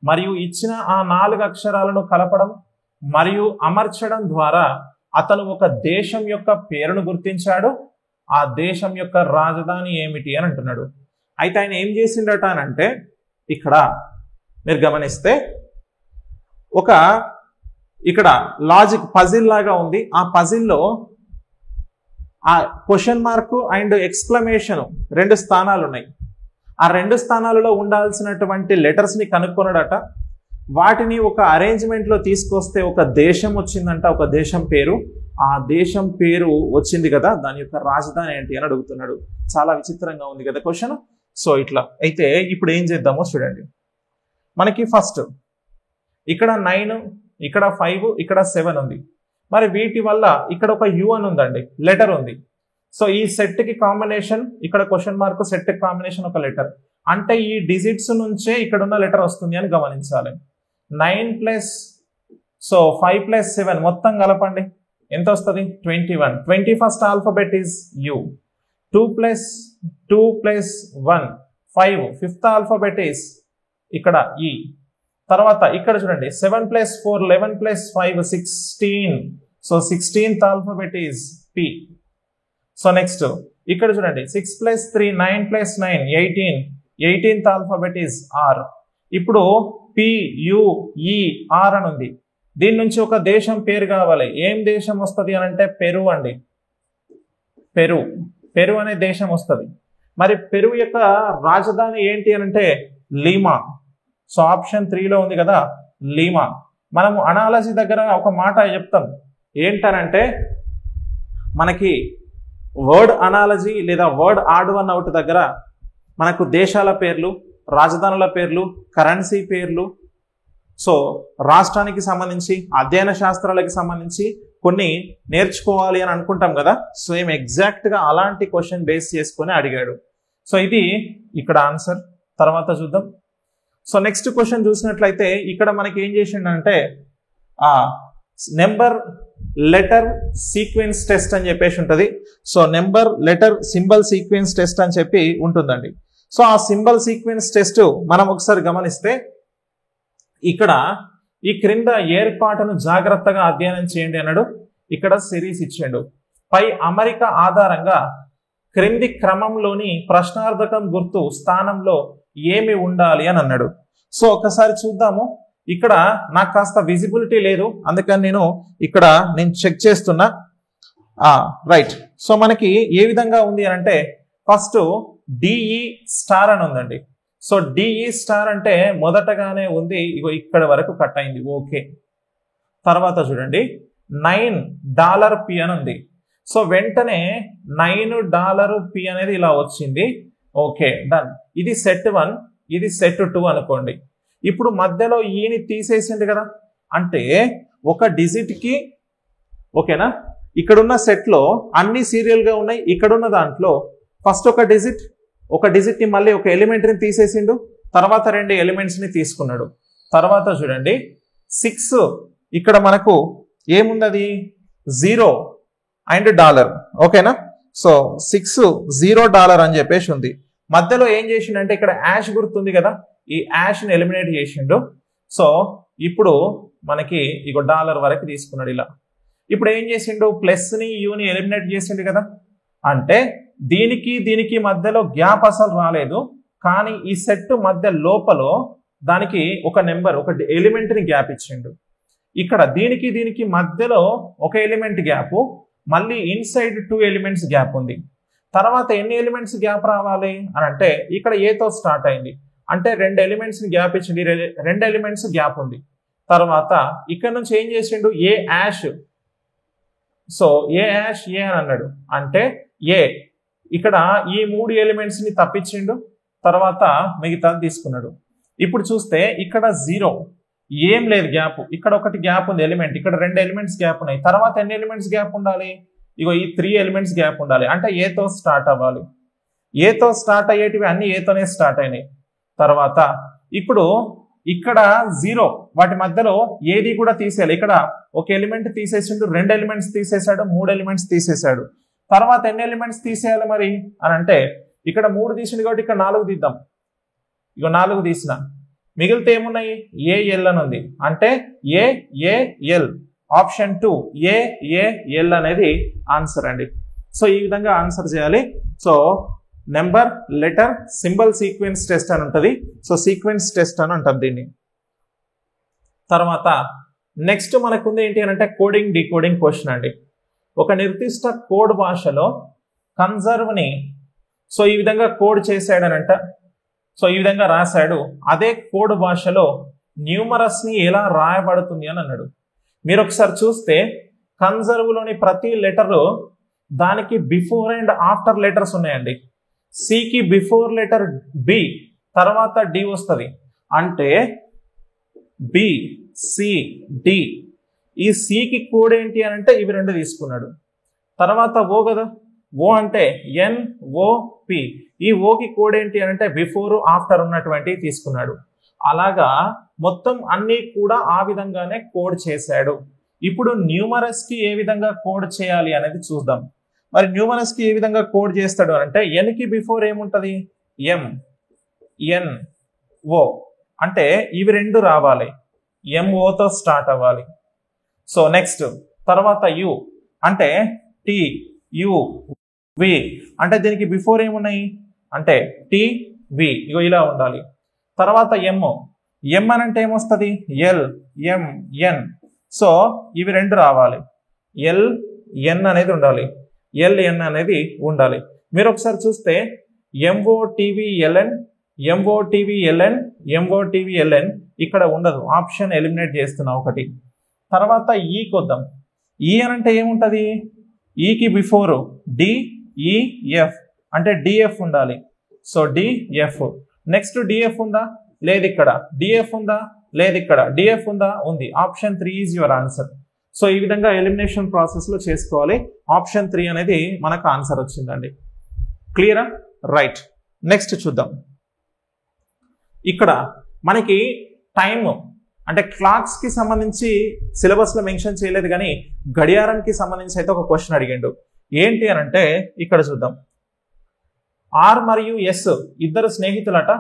మరియు ఇచ్చిన ఆ 4 అక్షరాలను కలపడం మరియు అమర్చడం ద్వారా అతను ఒక దేశం యొక్క పేరును గుర్తించాడు. ఆ దేశం యొక్క రాజధాని ఏమిటి అని అంటున్నాడు. అయితే ఆయన ఏం చేసిండట అని అంటే ఇక్కడ మీరు గమనిస్తే ఇక్కడ లాజిక్ పజిల్ లాగా ఉంది. ఆ పజిల్లో ఆ క్వశ్చన్ మార్క్ అండ్ ఎక్స్క్లమేషన్ 2 స్థానాలు ఉన్నాయి. ఆ 2 స్థానాలలో ఉండాల్సినటువంటి లెటర్స్ని కనుక్కొన్నాడట. వాటిని ఒక అరేంజ్మెంట్లో తీసుకొస్తే ఒక దేశం వచ్చిందంట, ఒక దేశం పేరు. ఆ దేశం పేరు వచ్చింది కదా, దాని యొక్క రాజధాని ఏంటి అని అడుగుతున్నాడు. చాలా విచిత్రంగా ఉంది కదా క్వశ్చన్. సో ఇట్లా అయితే ఇప్పుడు ఏం చేద్దామో చూడండి. మనకి ఫస్ట్ ఇక్కడ 9, ఇక్కడ 5, ఇక్కడ 7 ఉంది. మరి వీటి వల్ల ఇక్కడ ఒక యు అని ఉందండి, లెటర్ ఉంది. సో ఈ సెట్కి కాంబినేషన్ ఇక్కడ క్వశ్చన్ మార్క్ సెట్ కాంబినేషన్ ఒక లెటర్. అంటే ఈ డిజిట్స్ నుంచే ఇక్కడ ఉన్న లెటర్ వస్తుంది అని గమనించాలి. 9 + 5 + 7 మొత్తం కలపండి, ఎంత వస్తుంది? 21. 21st alphabet is you. 2 + 1 5. 5th alphabet is ఇక్కడ ఈ. తర్వాత ఇక్కడ చూడండి 7 + 4 11 + 5 16. So 16th alphabet is P. So next ఇక్కడ చూడండి 6 + 3 9 + 9 18. 18th alphabet is R. ఇప్పుడు PUER అని ఉంది. దీని నుంచి ఒక దేశం పేరు కావాలి. ఏం దేశం వస్తుంది అని అంటే పెరు అండి. పెరు అనే దేశం వస్తుంది. మరి పెరు యొక్క రాజధాని ఏంటి అని అంటే లీమా. సో ఆప్షన్ 3లో ఉంది కదా లీమా. మనము అనాలజీ దగ్గర ఒక మాట చెప్తాం ఏంటనంటే మనకి వర్డ్ అనాలజీ లేదా వర్డ్ ఆడ్ వన్ అవుట్ దగ్గర మనకు దేశాల పేర్లు, రాజధానుల పేర్లు, కరెన్సీ పేర్లు, సో రాష్ట్రానికి సంబంధించి అధ్యయన శాస్త్రాలకు సంబంధించి కొన్ని నేర్చుకోవాలి అని అనుకుంటాం కదా. సో ఏం ఎగ్జాక్ట్గా అలాంటి క్వశ్చన్ బేస్ చేసుకొని అడిగాడు. సో ఇది ఇక్కడ ఆన్సర్. తర్వాత చూద్దాం. సో నెక్స్ట్ క్వశ్చన్ చూసినట్లయితే ఇక్కడ మనకి ఏం చేసిండంటే నెంబర్ లెటర్ సీక్వెన్స్ టెస్ట్ అని చెప్పేసి ఉంటుంది. So number letter symbol sequence test అని చెప్పి ఉంటుందండి. సో ఆ సింబల్ సీక్వెన్స్ టెస్ట్ మనం ఒకసారి గమనిస్తే ఇక్కడ ఈ క్రింద ఏర్పాటును జాగ్రత్తగా అధ్యయనం చేయండి అన్నాడు. ఇక్కడ సిరీస్ ఇచ్చాడు. పై అమరిక ఆధారంగా క్రింది క్రమంలోని ప్రశ్నార్థకం గుర్తు స్థానంలో ఏమి ఉండాలి అని అన్నాడు. సో ఒకసారి చూద్దాము. ఇక్కడ నాకు కాస్త విజిబిలిటీ లేదు, అందుకని నేను చెక్ చేస్తున్నా. రైట్. సో మనకి ఏ విధంగా ఉంది అని అంటే ఫస్ట్ డిఈ స్టార్ అని ఉందండి. సో డిఈ స్టార్ అంటే మొదటగానే ఉంది, ఇగో ఇక్కడ వరకు కట్ అయింది. ఓకే. తర్వాత చూడండి $9 అని ఉంది. సో వెంటనే $9 అనేది ఇలా వచ్చింది. Okay, done. ఇది సెట్ 1, ఇది సెట్ 2 అనుకోండి. ఇప్పుడు మధ్యలో ఈని తీసేసింది కదా, అంటే ఒక డిజిట్కి ఓకేనా, ఇక్కడున్న సెట్లో అన్ని సీరియల్గా ఉన్నాయి. ఇక్కడున్న దాంట్లో ఫస్ట్ ఒక డిజిట్ని మళ్ళీ ఒక ఎలిమెంట్ని తీసేసిండు, తర్వాత 2 ఎలిమెంట్స్ని తీసుకున్నాడు. తర్వాత చూడండి 6 ఇక్కడ మనకు ఏముంది, అది 0 అండ్ డాలర్. ఓకేనా, సో 6 $0 అని చెప్పేసి ఉంది. మధ్యలో ఏం చేసిండంటే ఇక్కడ యాష్ గుర్తుంది కదా, ఈ యాష్ని ఎలిమినేట్ చేసిండు. సో ఇప్పుడు మనకి ఇగో డాలర్ వరకు తీసుకున్నాడు ఇలా. ఇప్పుడు ఏం చేసిండు, ప్లస్ని యూని ఎలిమినేట్ చేసిండు కదా, అంటే దీనికి మధ్యలో గ్యాప్ అసలు రాలేదు, కానీ ఈ సెట్ మధ్య లోపల దానికి ఒక నెంబర్, ఒక ఎలిమెంట్ని గ్యాప్ ఇచ్చిండు. ఇక్కడ దీనికి మధ్యలో ఒక ఎలిమెంట్ గ్యాప్, మళ్ళీ ఇన్సైడ్ 2 ఎలిమెంట్స్ గ్యాప్ ఉంది. తర్వాత ఎన్ని ఎలిమెంట్స్ గ్యాప్ రావాలి అని అంటే ఇక్కడ ఏతో స్టార్ట్ అయింది, అంటే 2 ఎలిమెంట్స్ని గ్యాప్ ఇచ్చింది, 2 ఎలిమెంట్స్ గ్యాప్ ఉంది. తర్వాత ఇక్కడ నుంచి ఏం చేసిండు, ఏ యాష్, సో ఏ యాష్ ఏ అని అన్నాడు, అంటే ఏ ఇక్కడ ఈ 3 ఎలిమెంట్స్ని తప్పించిండు, తర్వాత మిగతా తీసుకున్నాడు. ఇప్పుడు చూస్తే ఇక్కడ 0 ఏం లేదు గ్యాప్, ఇక్కడ ఒకటి గ్యాప్ ఉంది ఎలిమెంట్, ఇక్కడ 2 ఎలిమెంట్స్ గ్యాప్ ఉన్నాయి. తర్వాత ఎన్ని ఎలిమెంట్స్ గ్యాప్ ఉండాలి, ఇగో ఈ 3 ఎలిమెంట్స్ గ్యాప్ ఉండాలి, అంటే ఏతో స్టార్ట్ అవ్వాలి. ఏతో స్టార్ట్ అయ్యేటివి అన్ని ఏతోనే స్టార్ట్ అయినాయి. తర్వాత ఇప్పుడు ఇక్కడ 0 వాటి మధ్యలో ఏది కూడా తీసేయాలి. ఇక్కడ ఒక ఎలిమెంట్ తీసేసిండు, 2 ఎలిమెంట్స్ తీసేశాడు, 3 ఎలిమెంట్స్ తీసేశాడు. తర్వాత ఎన్ని ఎలిమెంట్స్ తీసేయాలి మరి అని అంటే ఇక్కడ 3 తీసిండు కాబట్టి ఇక్కడ 4 తీద్దాం. ఇగో 4 తీసిన, మిగిలితే ఏమున్నాయి, ఏఎల్ అని ఉంది, అంటే ఏఏఎల్. ఆప్షన్ 2 ఏఏఎల్ అనేది ఆన్సర్ అండి. సో ఈ విధంగా ఆన్సర్ చేయాలి. So number, letter, symbol sequence test అని ఉంటుంది. సో సీక్వెన్స్ టెస్ట్ అని అంటారు దీన్ని. తర్వాత నెక్స్ట్ మనకుంది ఏంటి అని అంటే కోడింగ్ డీకోడింగ్ క్వశ్చన్ అండి. ఒక నిర్దిష్ట కోడ్ భాషలో కన్జర్వ్ని సో ఈ విధంగా కోడ్ చేశాడనంట, సో ఈ విధంగా రాశాడు. అదే కోడ్ భాషలో న్యూమరస్ని ఎలా రాయబడుతుంది అని అన్నాడు. మీరు ఒకసారి చూస్తే కన్జర్వ్లోని ప్రతి లెటరు దానికి బిఫోర్ అండ్ ఆఫ్టర్ లెటర్స్ ఉన్నాయండి. సికి బిఫోర్ లెటర్ బి, తర్వాత డి వస్తుంది, అంటే బి సి డి. ఈ సికి కోడ్ ఏంటి అని అంటే ఇవి 2 తీసుకున్నాడు. తర్వాత ఓ కదా, ఓ అంటే NOP. ఈ ఓకి కోడ్ ఏంటి అని అంటే బిఫోర్ ఆఫ్టర్ ఉన్నటువంటి తీసుకున్నాడు. అలాగా మొత్తం అన్ని కూడా ఆ విధంగానే కోడ్ చేశాడు. ఇప్పుడు న్యూమరస్కి ఏ విధంగా కోడ్ చేయాలి అనేది చూద్దాం. మరి న్యూమరస్కి ఏ విధంగా కోడ్ చేస్తాడు అంటే ఎన్కి బిఫోర్ ఏముంటుంది, MNO, అంటే ఇవి 2 రావాలి, MOతో స్టార్ట్ అవ్వాలి. సో నెక్స్ట్ తర్వాత U అంటే TUV, అంటే దీనికి బిఫోర్ ఏమున్నాయి అంటే TV, ఇగో ఇలా ఉండాలి. తర్వాత M అని అంటే ఏమొస్తుంది, LMN. సో ఇవి 2 రావాలి, LN అనేది ఉండాలి, LN అనేది ఉండాలి. మీరు ఒకసారి చూస్తే MOTVLN, MOTVLN, MOTVLN ఇక్కడ ఉండదు, ఆప్షన్ ఎలిమినేట్ చేస్తున్నా ఒకటి. తర్వాత ఈకి వద్దాం. ఈ అని అంటే ఏముంటుంది, ఈకి బిఫోర్ DEF, అంటే DF ఉండాలి. So DF. నెక్స్ట్ DF ఉందా, లేదు. ఇక్కడ DF ఉందా, లేదు. ఇక్కడ DF ఉందా, ఉంది. Option 3 is your answer. So ఈ విధంగా ఎలిమినేషన్ ప్రాసెస్లో చేసుకోవాలి. ఆప్షన్ 3 అనేది మనకు ఆన్సర్ వచ్చిందండి. క్లియరా? రైట్. నెక్స్ట్ చూద్దాం. ఇక్కడ మనకి టైం అంటే క్లాక్స్కి సంబంధించి సిలబస్లో మెన్షన్ చేయలేదు, కానీ గడియారంకి సంబంధించి అయితే ఒక క్వశ్చన్ అడిగిండు. ఏంటి అని అంటే ఇక్కడ చూద్దాం. ఆర్ మరియు ఎస్ ఇద్దరు స్నేహితులట.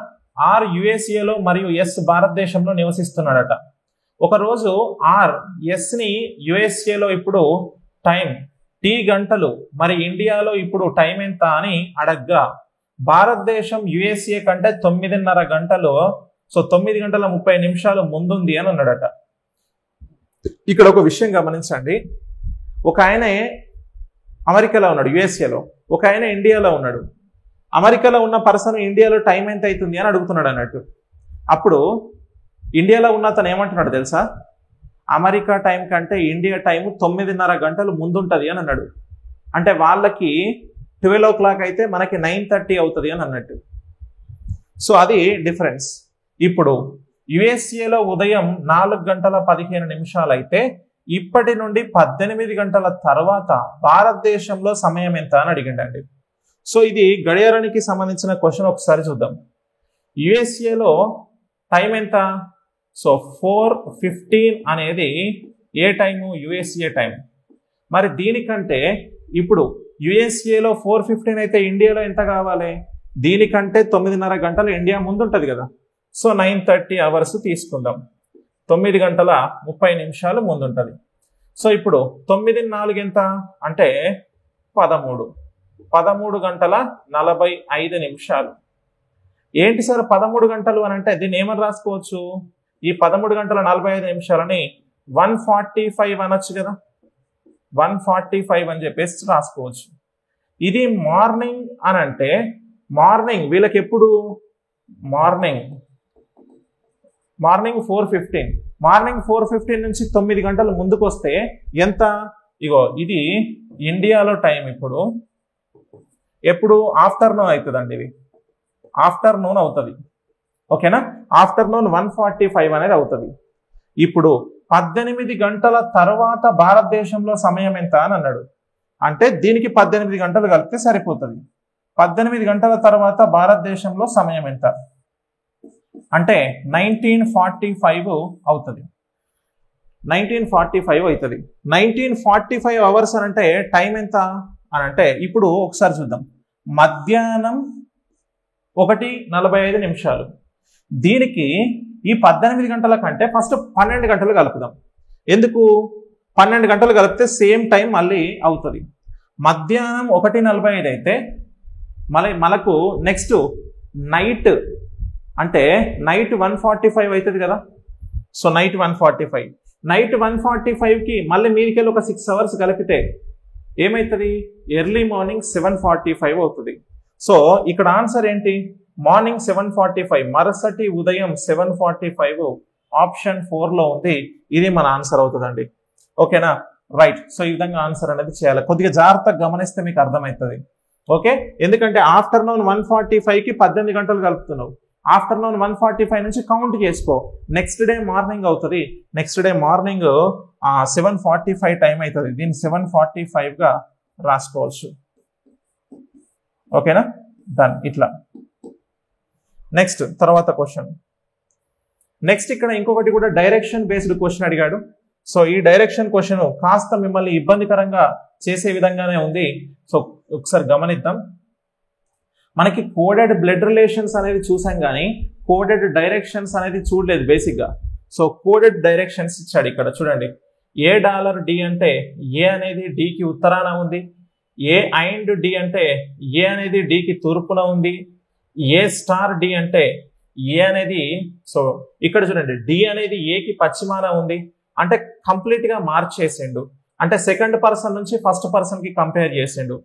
ఆర్ యుఎస్ఏలో మరియు ఎస్ భారతదేశంలో నివసిస్తున్నాడట. ఒకరోజు ఆర్ ఎస్ని యుఎస్ఏలో ఇప్పుడు టైం T గంటలు, మరి ఇండియాలో ఇప్పుడు టైం ఎంత అని అడగ్గా భారతదేశం యుఎస్ఏ కంటే 9:30 గంటలు, సో 9 గంటల 30 నిమిషాలు ముందుంది అని అన్నాడట. ఇక్కడ ఒక విషయం గమనించండి. ఒక ఆయన అమెరికాలో ఉన్నాడు, యుఎస్ఏలో. ఒక ఆయన ఇండియాలో ఉన్నాడు. అమెరికాలో ఉన్న పర్సన్ ఇండియాలో టైం ఎంత అవుతుంది అని అడుగుతున్నాడు అన్నట్టు. అప్పుడు ఇండియాలో ఉన్న అతను ఏమంటున్నాడు తెలుసా, అమెరికా టైం కంటే ఇండియా టైం 9:30 గంటలు ముందుంటుంది అని అన్నాడు. అంటే వాళ్ళకి 12 o'clock అయితే మనకి 9:30 అవుతుంది అని అన్నట్టు. సో అది డిఫరెన్స్. ఇప్పుడు యుఎస్ఏలో ఉదయం 4:15 అయితే ఇప్పటి నుండి 18 గంటల తర్వాత భారతదేశంలో సమయం ఎంత అని అడిగిండండి. సో ఇది గడియారానికి సంబంధించిన క్వశ్చన్. ఒకసారి చూద్దాం. యుఎస్ఏలో టైం ఎంత? సో 4:15 అనేది ఏ టైము? USA time. మరి దీనికంటే ఇప్పుడు యుఎస్ఏలో 4:15 అయితే ఇండియాలో ఎంత కావాలి? దీనికంటే 9:30 గంటలు ఇండియా ముందు ఉంటుంది కదా. సో 9:30 hours తీసుకుందాం. 9 గంటల 30 నిమిషాలు ముందు ఉంటుంది. సో ఇప్పుడు 9:4 ఎంత అంటే 13 గంటల 45 నిమిషాలు. ఏంటి సార్ 13 గంటలు అని అంటే దీన్ని ఏమని రాసుకోవచ్చు? ఈ 13 గంటల 45 నిమిషాలని 145 అనొచ్చు కదా. 145 అని చెప్పేసి రాసుకోవచ్చు. ఇది మార్నింగ్ అని అంటే మార్నింగ్ వీళ్ళకి ఎప్పుడు? మార్నింగ్ 4:15. మార్నింగ్ 4:15 నుంచి 9 గంటలు ముందుకు వస్తే ఎంత? ఇగో ఇది ఇండియాలో టైం ఇప్పుడు ఎప్పుడు? ఆఫ్టర్నూన్ అవుతుందండి. ఇది ఆఫ్టర్నూన్ అవుతుంది. ఓకేనా? ఆఫ్టర్నూన్ 145 అనేది అవుతుంది. ఇప్పుడు 18 గంటల తర్వాత భారతదేశంలో సమయం ఎంత అని అన్నాడు. అంటే దీనికి 18 గంటలు కలిపితే సరిపోతుంది. 18 గంటల తర్వాత భారతదేశంలో సమయం ఎంత అంటే 1945 అవుతుంది. 1945 అవుతుంది. 1945 hours అని అంటే టైం ఎంత అని అంటే ఇప్పుడు ఒకసారి చూద్దాం. మధ్యాహ్నం 1:45 నిమిషాలు. దీనికి ఈ 18 గంటల కంటే ఫస్ట్ 12 గంటలు కలుపుదాం. ఎందుకు? 12 గంటలు కలిపితే సేమ్ టైం మళ్ళీ అవుతుంది. మధ్యాహ్నం 1:45 అయితే మళ్ళీ మనకు నెక్స్ట్ నైట్ అంటే నైట్ 1:45 అవుతుంది కదా. So night 1:45. నైట్ 1:45కి మళ్ళీ మీరికెళ్ళి ఒక 6 hours కలిపితే ఏమవుతుంది? ఎర్లీ మార్నింగ్ 7:45 అవుతుంది. సో ఇక్కడ ఆన్సర్ ఏంటి? మార్నింగ్ 7:45, మరుసటి ఉదయం 7:45 ఆప్షన్ 4లో ఉంది. ఇది మన ఆన్సర్ అవుతుందండి. ఓకేనా? రైట్. సో ఈ విధంగా ఆన్సర్ అనేది చేయాలి. కొద్దిగా జాగ్రత్తగా గమనిస్తే మీకు అర్థమవుతుంది. ఓకే, ఎందుకంటే ఆఫ్టర్నూన్ 1:45కి 18 గంటలు కలుపుతున్నావు. ఆఫ్టర్నూన్ 1:45 నుంచి కౌంట్ చేసుకో. నెక్స్ట్ డే మార్నింగ్ అవుతుంది. నెక్స్ట్ డే మార్నింగ్ 7:45 టైం అవుతుంది. దీన్ని 7:45గా రాసుకోవచ్చు. ఓకేనా? డన్. ఇట్లా నెక్స్ట్ తర్వాత క్వశ్చన్. నెక్స్ట్ ఇక్కడ ఇంకొకటి కూడా డైరెక్షన్ బేస్డ్ క్వశ్చన్ అడిగాడు. సో ఈ డైరెక్షన్ క్వశ్చన్ కాస్త మిమ్మల్ని ఇబ్బందికరంగా చేసే విధంగానే ఉంది. సో ఒకసారి గమనిద్దాం. మనకి కోడెడ్ బ్లడ్ రిలేషన్స్ అనేది చూసాం కానీ కోడెడ్ డైరెక్షన్స్ అనేది చూడలేదు బేసిక్గా. సో కోడెడ్ డైరెక్షన్స్ ఇచ్చాడు ఇక్కడ చూడండి. $D అంటే ఏ అనేది డికి ఉత్తరాన ఉంది. A&D అంటే ఏ అనేది డికి తూర్పున ఉంది. A*D అంటే ఏ అనేది, సో ఇక్కడ చూడండి డి అనేది ఏకి పశ్చిమాన ఉంది. అంటే కంప్లీట్ గా మార్చేసిండు. అంటే సెకండ్ పర్సన్ నుంచి ఫస్ట్ పర్సన్ కి కంపేర్ చేసిండు.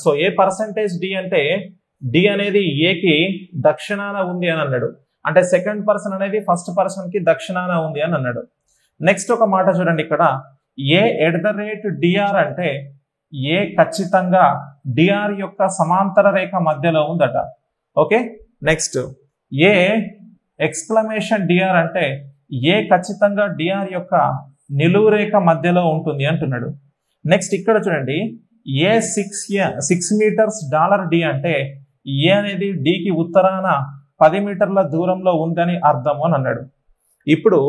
సో ఏ%D అంటే డి అనేది ఏకి దక్షిణాన ఉంది అని అన్నాడు. అంటే సెకండ్ పర్సన్ అనేది ఫస్ట్ పర్సన్ కి దక్షిణాన ఉంది అని అన్నాడు. నెక్స్ట్ ఒక మాట చూడండి ఇక్కడ A@DR అంటే ఏ ఖచ్చితంగా డిఆర్ యొక్క సమాంతర రేఖ మధ్యలో ఉందట. ఓకే, నెక్స్ట్ A!DR అంటే ఏ ఖచ్చితంగా డిఆర్ యొక్క నిలువు రేఖ మధ్యలో ఉంటుంది అంటున్నాడు. నెక్స్ట్ ఇక్కడ చూడండి $6 meters D అంటే ఏ అనేది డికి ఉత్తరాన 10 మీటర్ల దూరంలో ఉందని అర్థం అని అన్నాడు. ఇప్పుడు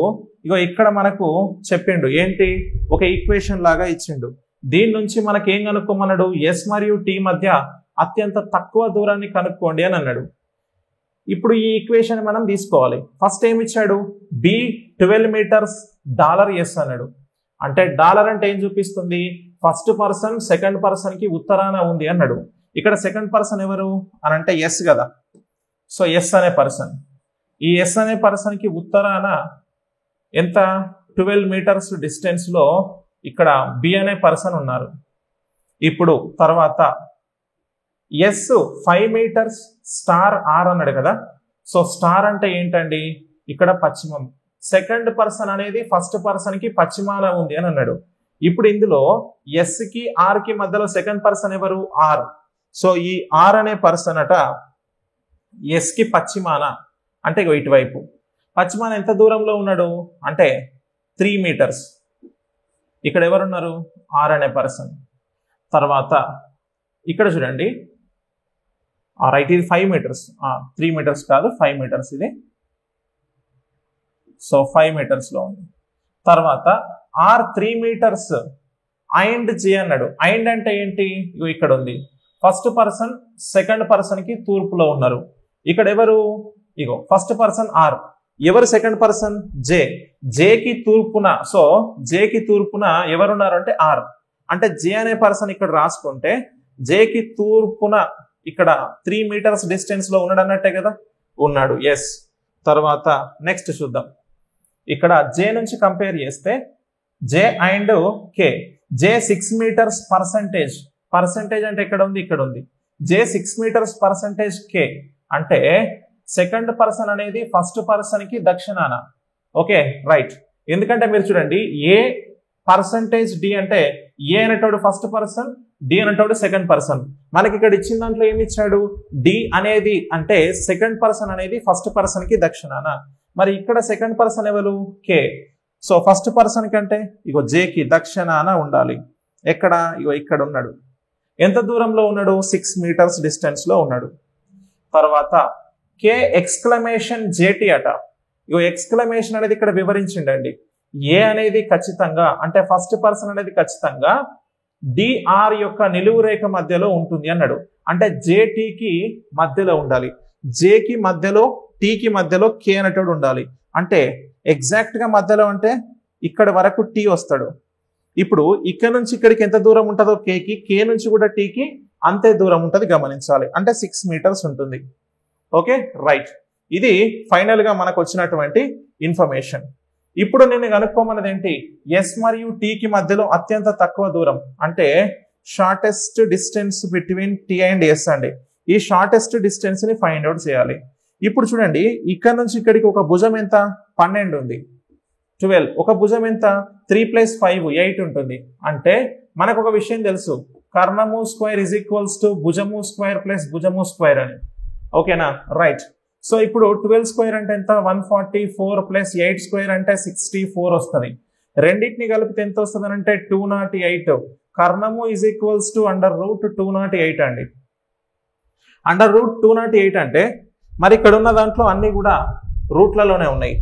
ఇగో ఇక్కడ మనకు చెప్పిండు ఏంటి, ఒక ఈక్వేషన్ లాగా ఇచ్చిండు. దీని నుంచి మనకి ఏం కనుక్కోమన్నాడు? S మరియు T మధ్య అత్యంత తక్కువ దూరాన్ని కనుక్కోండి అని అన్నాడు. ఇప్పుడు ఈ ఈక్వేషన్ మనం తీసుకోవాలి. ఫస్ట్ ఏమి ఇచ్చాడు? $12 meters S అన్నాడు. అంటే డాలర్ అంటే ఏం చూపిస్తుంది? ఫస్ట్ పర్సన్ సెకండ్ పర్సన్ కి ఉత్తరాన ఉంది అన్నాడు. ఇక్కడ సెకండ్ పర్సన్ ఎవరు అని అంటే ఎస్ కదా. సో ఎస్ అనే పర్సన్, ఈ ఎస్ అనే పర్సన్ కి ఉత్తరాన ఎంత? 12 meters డిస్టెన్స్ లో ఇక్కడ బి అనే పర్సన్ ఉన్నారు. ఇప్పుడు తర్వాత ఎస్ 5 meters R అన్నాడు కదా. సో స్టార్ అంటే ఏంటండి? ఇక్కడ పశ్చిమం. సెకండ్ పర్సన్ అనేది ఫస్ట్ పర్సన్ కి పశ్చిమాన ఉంది అని అన్నాడు. ఇప్పుడు ఇందులో ఎస్ కి ఆర్ కి మధ్యలో సెకండ్ పర్సన్ ఎవరు? ఆర్. సో ఈ ఆర్ అనే పర్సన్ అట ఎస్ కి పశ్చిమాన అంటే ఇటువైపు. పశ్చిమాన ఎంత దూరంలో ఉన్నాడు అంటే 3 మీటర్స్. ఇక్కడ ఎవరున్నారు? ఆర్ అనే పర్సన్. తర్వాత ఇక్కడ చూడండి, రైట్, ఇది 5 మీటర్స్, 3 మీటర్స్ కాదు 5 మీటర్స్ ఇది. సో 5 మీటర్స్లో ఉంది. తర్వాత ఆర్ 3 మీటర్స్ అండ్ జే అన్నాడు. అండ్ అంటే ఏంటి? ఇక్కడ ఉంది. ఫస్ట్ పర్సన్ సెకండ్ పర్సన్కి తూర్పులో ఉన్నారు. ఇక్కడ ఎవరు? ఇగో ఫస్ట్ పర్సన్ ఆర్. ఎవరు సెకండ్ పర్సన్? జే. జేకి తూర్పున, సో జేకి తూర్పున ఎవరున్నారు అంటే ఆర్. అంటే జే అనే పర్సన్ ఇక్కడ రాసుకుంటే జేకి తూర్పున ఇక్కడ 3 మీటర్స్ డిస్టెన్స్ లో ఉన్నాడు అన్నట్టే కదా. ఉన్నాడు, ఎస్. తర్వాత నెక్స్ట్ చూద్దాం. ఇక్కడ జే నుంచి కంపేర్ చేస్తే J and K. J 6 meters percentage. Percentage అంటే ఎక్కడ ఉంది? ఇక్కడ ఉంది. జే 6 మీటర్స్ పర్సంటేజ్ కే అంటే సెకండ్ పర్సన్ అనేది ఫస్ట్ పర్సన్ కి దక్షిణాన. Okay, right. ఎందుకంటే మీరు చూడండి, ఏ పర్సంటేజ్ డి అంటే ఏ అనేటోడు ఫస్ట్ పర్సన్, డి అనేటోడు సెకండ్ పర్సన్. మనకి ఇక్కడ ఇచ్చిన దాంట్లో ఏమి ఇచ్చాడు? డి అనేది అంటే సెకండ్ పర్సన్ అనేది ఫస్ట్ పర్సన్ కి దక్షిణాన. మరి ఇక్కడ సెకండ్ పర్సన్ ఎవరు? కే. సో ఫస్ట్ పర్సన్ కంటే ఇగో జేకి దక్షిణాన ఉండాలి. ఎక్కడ? ఇగో ఇక్కడ ఉన్నాడు. ఎంత దూరంలో ఉన్నాడు? 6 మీటర్స్ డిస్టెన్స్ లో ఉన్నాడు. తర్వాత కే ఎక్స్క్లమేషన్ జేటీ అట. ఇగో ఎక్స్క్లమేషన్ అనేది ఇక్కడ వివరించిండండి. ఏ అనేది ఖచ్చితంగా అంటే ఫస్ట్ పర్సన్ అనేది ఖచ్చితంగా డిఆర్ యొక్క నిలువు రేఖ మధ్యలో ఉంటుంది అన్నాడు. అంటే జేటీకి మధ్యలో ఉండాలి. జేకి మధ్యలో, టీకి మధ్యలో కే అనేటోడు ఉండాలి. అంటే ఎగ్జాక్ట్ గా మధ్యలో అంటే ఇక్కడ వరకు టీ వస్తాడు. ఇప్పుడు ఇక్కడ నుంచి ఇక్కడికి ఎంత దూరం ఉంటుందో కేకి, కే నుంచి కూడా టీకి అంతే దూరం ఉంటుంది, గమనించాలి. అంటే 6 మీటర్స్ ఉంటుంది. Okay, right. ఇది ఫైనల్ గా మనకు వచ్చినటువంటి ఇన్ఫర్మేషన్. ఇప్పుడు నేను కనుక్కోమన్నది ఏంటి? ఎస్ మరియు టీకి మధ్యలో అత్యంత తక్కువ దూరం అంటే shortest distance between T and S అండి. ఈ షార్టెస్ట్ డిస్టెన్స్ ని ఫైండ్ అవుట్ చేయాలి. ఇప్పుడు చూడండి, ఇక్కడ నుంచి ఇక్కడికి ఒక భుజం ఎంత? 12 ఉంది. 12. ఒక భుజం ఎంత? 3 + 5 8 ఉంటుంది. అంటే మనకు ఒక విషయం తెలుసు, కర్ణము స్క్వేర్ ఇజ్ ఈక్వల్స్ టు భుజము స్క్వేర్ ప్లస్ భుజము స్క్వేర్ అని. ఓకేనా, రైట్. సో ఇప్పుడు 12 స్క్వేర్ అంటే ఎంత? 144 ప్లస్ 8 స్క్వేర్ అంటే 64 వస్తుంది. రెండింటిని కలిపితే ఎంత వస్తుంది అంటే 208. కర్ణము ఇజ్ ఈక్వల్స్ టు √208 అండి. √208 అంటే మరి ఇక్కడ ఉన్న దాంట్లో అన్ని కూడా రూట్లలోనే ఉన్నాయి.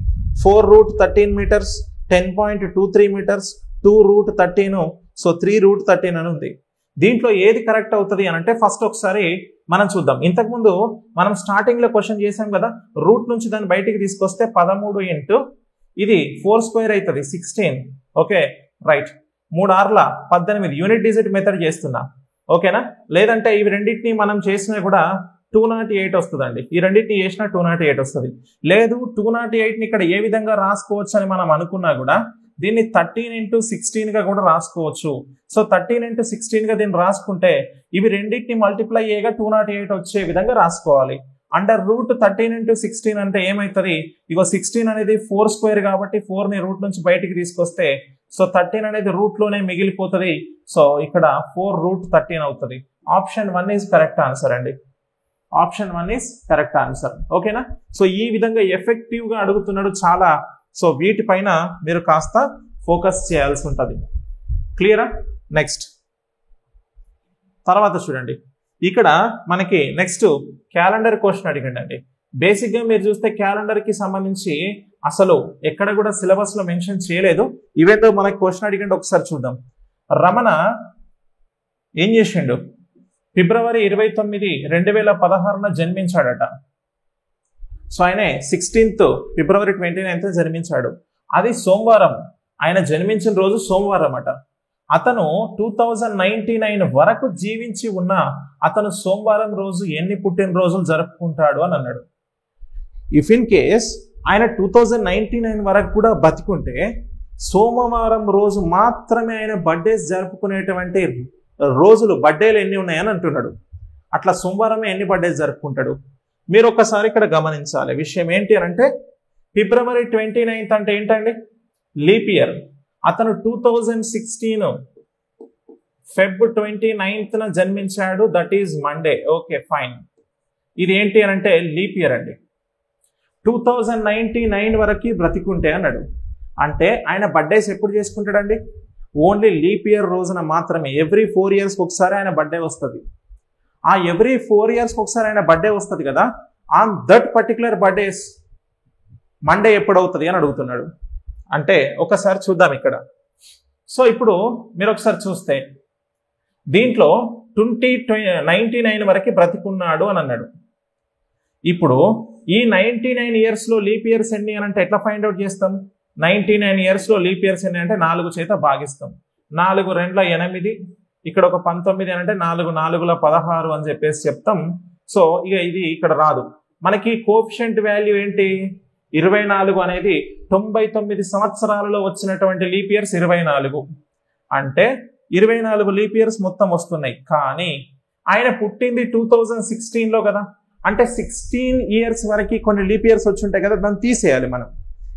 4√13 మీటర్స్, 10.23 మీటర్స్, 2√13, సో 3√13 అని ఉంది. దీంట్లో ఏది కరెక్ట్ అవుతుంది అని అంటే ఫస్ట్ ఒకసారి మనం చూద్దాం. ఇంతకుముందు మనం స్టార్టింగ్ లో క్వశ్చన్ చేసాం కదా, రూట్ నుంచి దాన్ని బయటికి తీసుకొస్తే 13 ఇంటూ ఇది 4 స్క్వేర్ అవుతుంది 16. Okay, right. 3 6ల 18 unit digit method చేస్తున్నా. ఓకేనా, లేదంటే ఇవి రెండింటిని మనం చేసినా కూడా 208 వస్తుందండి. ఈ రెండింటిని చేసినా 208 వస్తుంది. లేదు 208ని ఇక్కడ ఏ విధంగా రాసుకోవచ్చు అని మనం అనుకున్నా కూడా దీన్ని 13 × 16 గా కూడా రాసుకోవచ్చు. సో 13 × 16 గా దీన్ని రాసుకుంటే ఇవి రెండింటిని మల్టిప్లై చేయగా 208 వచ్చే విధంగా రాసుకోవాలి. √13 × 16 అంటే ఏమవుతుంది? ఇగో 16 అనేది 4 స్క్వేర్ కాబట్టి 4ని రూట్ నుంచి బయటికి తీసుకొస్తే సో 13 అనేది రూట్ లోనే మిగిలిపోతుంది. సో ఇక్కడ 4√13 అవుతుంది. ఆప్షన్ 1 ఈజ్ కరెక్ట్ ఆన్సర్ అండి. Option 1 is correct answer. ఓకేనా, సో ఈ విధంగా ఎఫెక్టివ్ గా అడుగుతున్నాడు చాలా. సో వీటిపైన మీరు కాస్త ఫోకస్ చేయాల్సి ఉంటుంది. క్లియరా? నెక్స్ట్ తర్వాత చూడండి, ఇక్కడ మనకి నెక్స్ట్ క్యాలెండర్ క్వశ్చన్ అడిగండి. బేసిక్ గా మీరు చూస్తే క్యాలెండర్ కి సంబంధించి అసలు ఎక్కడ కూడా సిలబస్ లో మెన్షన్ చేయలేదు. ఇవేంటో మనకి క్వశ్చన్ అడిగండి, ఒకసారి చూద్దాం. రమణ ఏం చేసిండు? ఫిబ్రవరి 29, 2016 జన్మించాడట. సో ఆయన 16th ఫిబ్రవరి 29th జన్మించాడు. అది సోమవారం. ఆయన జన్మించిన రోజు సోమవారం అట. అతను 2099 వరకు జీవించి ఉన్న అతను సోమవారం రోజు ఎన్ని పుట్టినరోజులు జరుపుకుంటాడు అని అన్నాడు. ఇఫ్ ఇన్ కేస్ ఆయన 2099 వరకు కూడా బతికుంటే సోమవారం రోజు మాత్రమే ఆయన బర్త్డేస్ జరుపుకునేటువంటి రోజులు, బర్త్డేలు ఎన్ని ఉన్నాయని అంటున్నాడు. అట్లా సోమవారమే ఎన్ని బర్త్డేస్ జరుపుకుంటాడు? మీరు ఒక్కసారి ఇక్కడ గమనించాలి. విషయం ఏంటి అని అంటే ఫిబ్రవరి 29th అంటే ఏంటండి? Leap year. అతను 2016 ఫెబ్ 29th జన్మించాడు. That is Monday. Okay, fine. ఇది ఏంటి అని అంటే లీప్ ఇయర్ అండి. 2099 వరకు బ్రతికుంటే అన్నాడు. అంటే ఆయన బర్త్డేస్ ఎప్పుడు చేసుకుంటాడండి? ఓన్లీ లీప్ ఇయర్ రోజున మాత్రమే. ఎవ్రీ 4 years ఒకసారి ఆయన బర్త్డే వస్తుంది. ఆ ఎవ్రీ 4 years ఒకసారి ఆయన బర్త్డే వస్తుంది కదా, on that particular birthdays Monday ఎప్పుడవుతుంది అని అడుగుతున్నాడు. అంటే ఒకసారి చూద్దాం ఇక్కడ. సో ఇప్పుడు మీరు ఒకసారి చూస్తే దీంట్లో 2099 వరకు బ్రతికున్నాడు అని అన్నాడు. ఇప్పుడు ఈ 99 yearsలో లీప్ ఇయర్స్ ఎన్ని అని అంటే ఎట్లా ఫైండ్ అవుట్ చేస్తాం? 99 yearsలో లీప్ ఇయర్స్ ఎన్ని అంటే 4 చేత భాగిస్తాం. 4 2 8, ఇక్కడ ఒక 19 అని అంటే 4 4 16 అని చెప్పేసి చెప్తాం. సో ఇక ఇది ఇక్కడ రాదు. మనకి కోఎఫిషియంట్ వాల్యూ ఏంటి? 24 అనేది 99 సంవత్సరాలలో వచ్చినటువంటి లీప్ ఇయర్స్ 24. అంటే 24 లీప్ ఇయర్స్ మొత్తం వస్తున్నాయి. కానీ ఆయన పుట్టింది 2016లో కదా, అంటే 16 years వరకు కొన్ని లీప్ ఇయర్స్ వచ్చి ఉంటాయి కదా, దాన్ని తీసేయాలి మనం.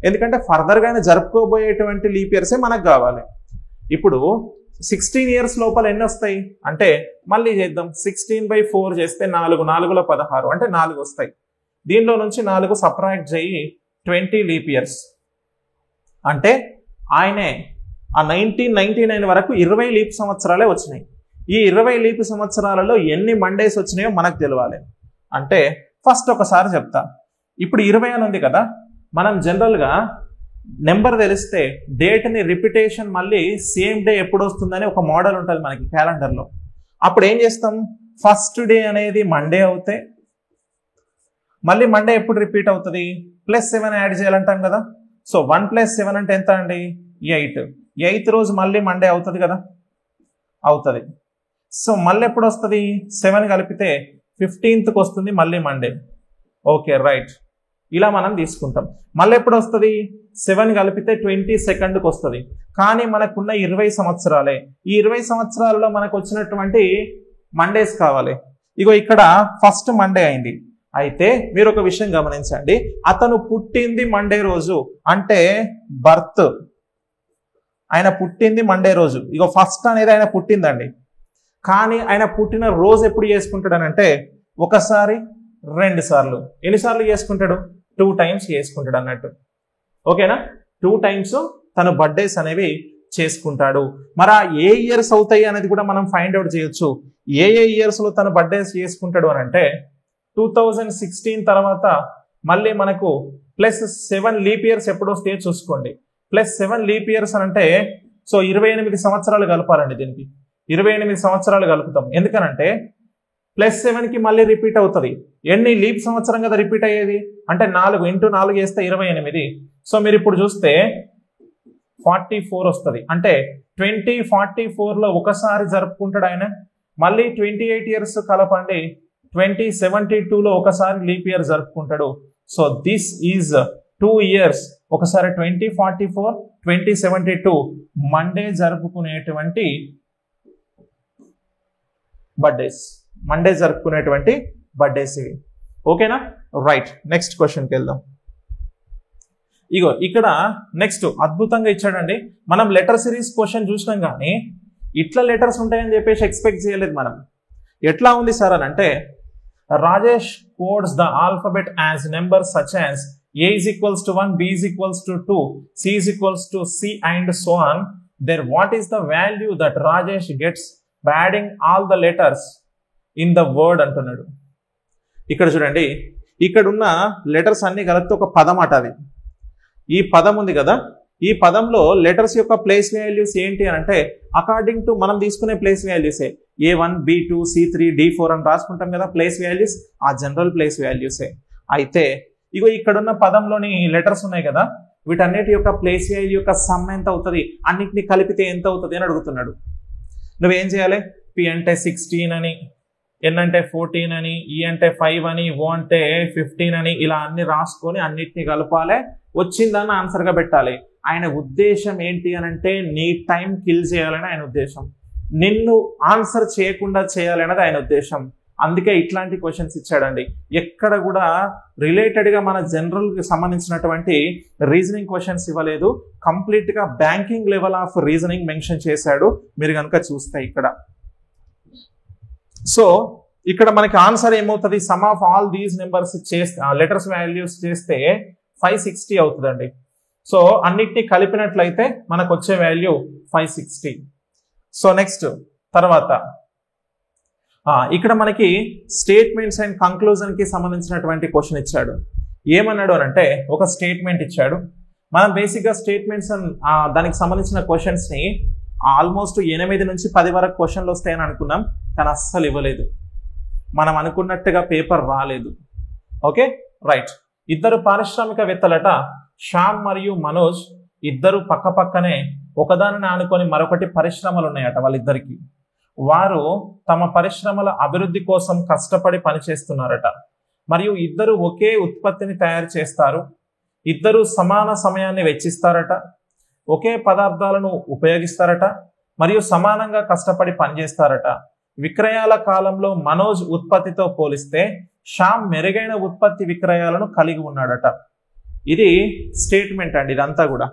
ఎందుకంటే ఫర్దర్గా జరుపుకోబోయేటువంటి లీప్ ఇయర్సే మనకు కావాలి. ఇప్పుడు 16 years లోపల ఎన్ని వస్తాయి అంటే మళ్ళీ చేద్దాం. 16/4 చేస్తే 4 4 16 అంటే 4 వస్తాయి. దీనిలో నుంచి 4 సబ్ట్రాక్ట్ చేయి 20 లీప్ ఇయర్స్. అంటే ఆయనే ఆ 1999 వరకు 20 లీప్ సంవత్సరాలే వచ్చినాయి. ఈ 20 లీప్ సంవత్సరాలలో ఎన్ని మండేస్ వచ్చినాయో మనకు తెలియాలి. అంటే ఫస్ట్ ఒకసారి చెప్తా. ఇప్పుడు 20 అని ఉంది కదా, మనం జనరల్గా నెంబర్ తెలిస్తే డేట్ని రిపిటేషన్ మళ్ళీ సేమ్ డే ఎప్పుడు వస్తుందని ఒక మోడల్ ఉంటుంది మనకి క్యాలెండర్లో. అప్పుడు ఏం చేస్తాం? ఫస్ట్ డే అనేది మండే అవుతే మళ్ళీ మండే ఎప్పుడు రిపీట్ అవుతుంది? +7 యాడ్ చేయాలంటాం కదా. సో 1 + 7 అంటే ఎంత అండి? 8. 8th రోజు మళ్ళీ మండే అవుతుంది కదా, అవుతుంది. సో మళ్ళీ ఎప్పుడు వస్తుంది? 7 కలిపితే 15th వస్తుంది మళ్ళీ మండే. ఓకే రైట్, ఇలా మనం తీసుకుంటాం. మళ్ళీ ఎప్పుడు వస్తుంది? 7 కలిపితే 22nd వస్తుంది. కానీ మనకున్న 20 సంవత్సరాలే. ఈ 20 సంవత్సరాలలో మనకు వచ్చినటువంటి మండేస్ కావాలి. ఇగో ఇక్కడ ఫస్ట్ మండే అయింది. అయితే మీరు ఒక విషయం గమనించండి, అతను పుట్టింది మండే రోజు, అంటే బర్త్ ఆయన పుట్టింది మండే రోజు. ఇగో ఫస్ట్ అనేది ఆయన పుట్టిందండి. కానీ ఆయన పుట్టిన రోజు ఎప్పుడు చేసుకుంటాడనంటే ఒకసారి 2 సార్లు. ఎన్నిసార్లు చేసుకుంటాడు? 2 times చేసుకుంటాడు అన్నట్టు. ఓకేనా? 2 times తను బర్త్డేస్ అనేవి చేసుకుంటాడు. మరి ఆ ఏ ఇయర్స్ అవుతాయి అనేది కూడా మనం ఫైండ్ అవుట్ చేయొచ్చు. ఏ ఇయర్స్లో తను బర్త్డేస్ చేసుకుంటాడు అని అంటే 2016 తర్వాత మళ్ళీ మనకు +7 లీప్ ఇయర్స్ ఎప్పుడు వస్తాయో చూసుకోండి. +7 లీప్ ఇయర్స్ అని అంటే సో 28 సంవత్సరాలు కలపాలండి. దీనికి 28 సంవత్సరాలు కలుపుతాం. ఎందుకనంటే +7కి మళ్ళీ రిపీట్ అవుతుంది. ఎన్ని లీప్ సంవత్సరం కదా రిపీట్ అయ్యేది అంటే 4 × 4 చేస్తే 28. సో మీరు ఇప్పుడు చూస్తే 44 వస్తుంది. అంటే 2044లో ఒకసారి జరుపుకుంటాడు ఆయన. మళ్ళీ 28 years కలపండి, 2072లో ఒకసారి లీప్ ఇయర్ జరుపుకుంటాడు. So this is 2 years. ఒకసారి 2044, 2072 మండే జరుపుకునేటువంటి బర్త్డేస్. మండే జరుపుకునేటువంటి బర్త్డేస్ ఇవి. ఓకేనా? రైట్, నెక్స్ట్ క్వశ్చన్కి వెళ్దాం. ఇగో ఇక్కడ నెక్స్ట్ అద్భుతంగా ఇచ్చాడండి. మనం లెటర్ సిరీస్ క్వశ్చన్ చూసినాం కానీ ఇట్లా లెటర్స్ ఉంటాయని చెప్పేసి ఎక్స్పెక్ట్ చేయలేదు మనం. ఎట్లా ఉంది సార్ అని అంటే Rajesh codes the alphabet as number such as A is equals to 1, B is equals to 2, C is equals to C and so on. Then what is the value that Rajesh gets by adding all the letters in the word అంటున్నాడు. ఇక్కడ చూడండి, ఇక్కడ ఉన్న letters అన్ని కలిపితే ఒక పదం అట. అది ఈ పదం ఉంది కదా, ఈ పదంలో లెటర్స్ యొక్క ప్లేస్ వాల్యూస్ ఏంటి అని అంటే అకార్డింగ్ టు మనం తీసుకునే place వాల్యూసే. A1, B2, C3, D4 అని రాసుకుంటాం కదా ప్లేస్ వాల్యూస్, ఆ జనరల్ ప్లేస్ వాల్యూసే. అయితే ఇగో ఇక్కడున్న పదంలోని లెటర్స్ ఉన్నాయి కదా, వీటన్నిటి యొక్క ప్లేస్ వాల్యూ యొక్క సమ్ ఎంత అవుతుంది, అన్నిటిని కలిపితే ఎంత అవుతుంది అని అడుగుతున్నాడు. నువ్వేం చేయాలి? P అంటే 16 అని, N అంటే 14 అని, E అంటే 5 అని, O అంటే 15 అని, ఇలా అన్ని రాసుకొని అన్నిటిని కలపాలి. వచ్చిందని ఆన్సర్గా పెట్టాలి. ఆయన ఉద్దేశం ఏంటి అని అంటే నీ టైం కిల్ చేయాలని ఆయన ఉద్దేశం, నిన్ను ఆన్సర్ చేయకుండా చేయాలనేది ఆయన ఉద్దేశం. అందుకే ఇట్లాంటి క్వశ్చన్స్ ఇచ్చాడండి. ఎక్కడ కూడా రిలేటెడ్గా మన జనరల్కి సంబంధించినటువంటి రీజనింగ్ క్వశ్చన్స్ ఇవ్వలేదు. కంప్లీట్గా banking level of reasoning mention చేశాడు మీరు కనుక చూస్తే ఇక్కడ. సో ఇక్కడ మనకి ఆన్సర్ ఏమవుతుంది, some of all these numbers చేస్తే లెటర్స్ వాల్యూస్ చేస్తే 560 అవుతుందండి. సో అన్నిటినీ కలిపినట్లయితే మనకు వచ్చే వాల్యూ 560. సో నెక్స్ట్ తర్వాత ఇక్కడ మనకి స్టేట్మెంట్స్ అండ్ కంక్లూజన్ కి సంబంధించినటువంటి క్వశ్చన్ ఇచ్చాడు. ఏమన్నాడు అని అంటే, ఒక స్టేట్మెంట్ ఇచ్చాడు. మనం బేసిక్ గా స్టేట్మెంట్స్ దానికి సంబంధించిన క్వశ్చన్స్ ని ఆల్మోస్ట్ 8 నుంచి 10 వరకు క్వశ్చన్లు వస్తాయని అనుకున్నాం, కానీ అస్సలు ఇవ్వలేదు. మనం అనుకున్నట్టుగా పేపర్ రాలేదు. Okay right. ఇద్దరు పారిశ్రామికవేత్తలట, శ్యామ్ మరియు మనోజ్ ఇద్దరు పక్క పక్కనే ఒకదానిని ఆనుకొని మరొకటి పరిశ్రమలు ఉన్నాయట వాళ్ళిద్దరికి. వారు తమ పరిశ్రమల అభివృద్ధి కోసం కష్టపడి పనిచేస్తున్నారట. మరియు ఇద్దరు ఒకే ఉత్పత్తిని తయారు చేస్తారు. ఇద్దరు సమాన సమయాన్ని వెచ్చిస్తారట. ఒకే పదార్థాలను ఉపయోగిస్తారట మరియు సమానంగా కష్టపడి పనిచేస్తారట. విక్రయాల కాలంలో మనోజ్ ఉత్పత్తితో పోలిస్తే శ్యామ్ మెరుగైన ఉత్పత్తి విక్రయాలను కలిగి ఉన్నాడట. ఇది స్టేట్మెంట్ అండి ఇదంతా కూడా.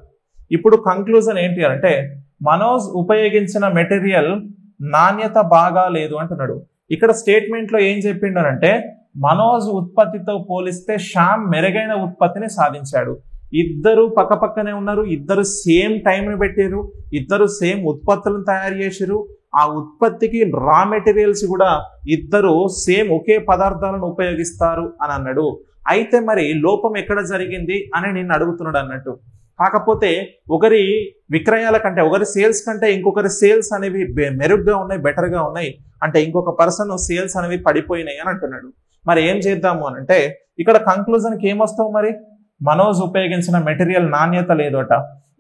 ఇప్పుడు కంక్లూజన్ ఏంటి అంటే, మనోజ్ ఉపయోగించిన మెటీరియల్ నాణ్యత బాగా లేదు అంటున్నాడు. ఇక్కడ స్టేట్మెంట్ లో ఏం చెప్పిండనంటే, మనోజ్ ఉత్పత్తితో పోలిస్తే శ్యామ్ మెరుగైన ఉత్పత్తిని సాధించాడు. ఇద్దరు పక్క పక్కనే ఉన్నారు, ఇద్దరు సేమ్ టైం పెట్టారు, ఇద్దరు సేమ్ ఉత్పత్తులను తయారు చేసారు. ఆ ఉత్పత్తికి రా మెటీరియల్స్ కూడా ఇద్దరు సేమ్ ఒకే పదార్థాలను ఉపయోగిస్తారు అని అన్నాడు. అయితే మరి లోపం ఎక్కడ జరిగింది అని నిన్ను అడుగుతున్నాడు అన్నట్టు. కాకపోతే ఒకరి విక్రయాల కంటే, ఒకరి సేల్స్ కంటే ఇంకొకరి సేల్స్ అనేవి మెరుగ్గా ఉన్నాయి, బెటర్గా ఉన్నాయి. అంటే ఇంకొక పర్సన్ సేల్స్ అనేవి పడిపోయినాయి అని అంటున్నాడు. మరి ఏం చేద్దాము అని అంటే, ఇక్కడ కంక్లూజన్కి ఏమొస్తావు మరి, మనోజ్ ఉపయోగించిన మెటీరియల్ నాణ్యత లేదట.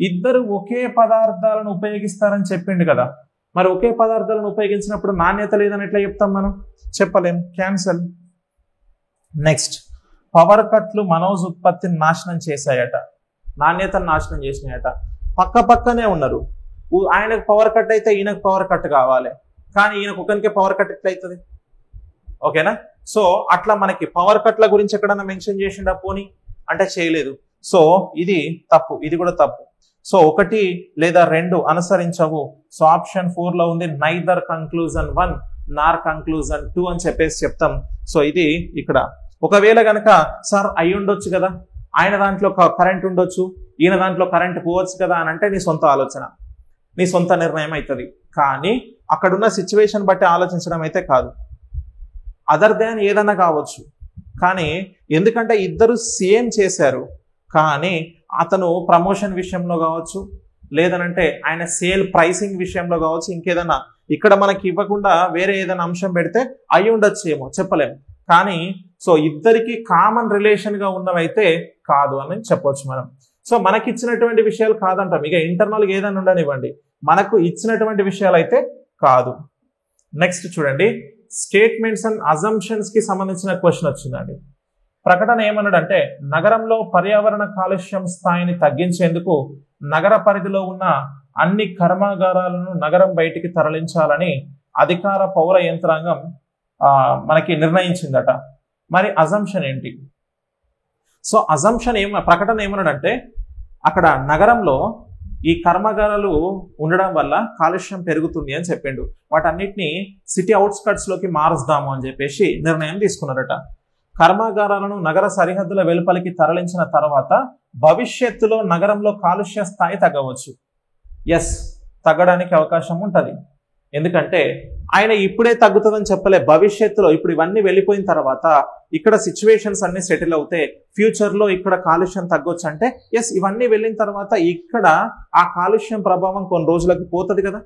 ఇద్దరు ఒకే పదార్థాలను ఉపయోగిస్తారని చెప్పిండు కదా, మరి ఒకే పదార్థాలను ఉపయోగించినప్పుడు నాణ్యత లేదని ఎట్లా చెప్తాం మనం, చెప్పలేం, క్యాన్సల్. నెక్స్ట్, పవర్ కట్లు మనోజ్ ఉత్పత్తిని నాశనం చేశాయట, నాణ్యతను నాశనం చేసినాయట. పక్క పక్కనే ఉన్నారు, ఆయనకు పవర్ కట్ అయితే ఈయనకు పవర్ కట్ కావాలి, కానీ ఈయనకు ఒకరికే పవర్ కట్ ఎట్లయితుంది? ఓకేనా? సో అట్లా మనకి పవర్ కట్ల గురించి ఎక్కడన్నా మెన్షన్ చేసిండా పోనీ అంటే చేయలేదు. సో ఇది తప్పు, ఇది కూడా తప్పు. సో 1 లేదా 2 అనుసరించవు. సో ఆప్షన్ 4 లో ఉంది నైదర్ కంక్లూజన్ 1 నార్ కంక్లూజన్ 2 అని చెప్పేసి చెప్తాం. సో ఇది ఇక్కడ ఒకవేళ కనుక సార్ అయి ఉండొచ్చు కదా, ఆయన దాంట్లో కరెంట్ ఉండొచ్చు, ఈయన దాంట్లో కరెంట్ పోవచ్చు కదా అని అంటే నీ సొంత ఆలోచన, నీ సొంత నిర్ణయం అవుతుంది. కానీ అక్కడున్న సిచ్యువేషన్ బట్టి ఆలోచించడం అయితే కాదు. అదర్ దాన్ ఏదన్నా కావచ్చు, కానీ ఎందుకంటే ఇద్దరు సేమ్ చేశారు, కానీ అతను ప్రమోషన్ విషయంలో కావచ్చు, లేదనంటే ఆయన సేల్ ప్రైసింగ్ విషయంలో కావచ్చు, ఇంకేదన్నా ఇక్కడ మనకి ఇవ్వకుండా వేరే ఏదైనా అంశం పెడితే అయి ఉండొచ్చు ఏమో, చెప్పలేము. కానీ సో ఇద్దరికి కామన్ రిలేషన్ గా ఉన్నవైతే కాదు అని చెప్పొచ్చు మనం. సో మనకి ఇచ్చినటువంటి విషయాలు కాదంటాం, ఇక ఇంటర్నల్గా ఏదైనా ఉండనివ్వండి, మనకు ఇచ్చినటువంటి విషయాలు అయితే కాదు. నెక్స్ట్ చూడండి, స్టేట్మెంట్స్ అండ్ అజంప్షన్స్ కి సంబంధించిన క్వశ్చన్ వచ్చిందండి. ప్రకటన ఏమన్నాడంటే, నగరంలో పర్యావరణ కాలుష్యం స్థాయిని తగ్గించేందుకు నగర పరిధిలో ఉన్న అన్ని కర్మాగారాలను నగరం బయటికి తరలించాలని అధికార పౌర యంత్రాంగం మనకి నిర్ణయించిందట. మరి అజంప్షన్ ఏంటి? సో అజంప్షన్ ప్రకటన ఏమన్నాడంటే, అక్కడ నగరంలో ఈ కర్మాగారాలు ఉండడం వల్ల కాలుష్యం పెరుగుతుంది అని చెప్పిండు. వాటన్నిటిని సిటీ అవుట్స్కట్స్ లోకి మారుస్తాము అని చెప్పేసి నిర్ణయం తీసుకున్నారట. కర్మాగారాలను నగర సరిహద్దుల వెలుపలికి తరలించిన తర్వాత భవిష్యత్తులో నగరంలో కాలుష్య స్థాయి తగ్గవచ్చు. ఎస్, తగ్గడానికి అవకాశం ఉంటుంది. ఎందుకంటే ఆయన ఇప్పుడే తగ్గుతుందని చెప్పలే, భవిష్యత్తులో ఇప్పుడు ఇవన్నీ వెళ్ళిపోయిన తర్వాత ఇక్కడ సిచ్యువేషన్స్ అన్ని సెటిల్ అవుతాయి, ఫ్యూచర్ లో ఇక్కడ కాలుష్యం తగ్గొచ్చు అంటే ఎస్, ఇవన్నీ వెళ్ళిన తర్వాత ఇక్కడ ఆ కాలుష్యం ప్రభావం కొన్ని రోజులకి పోతుంది కదా,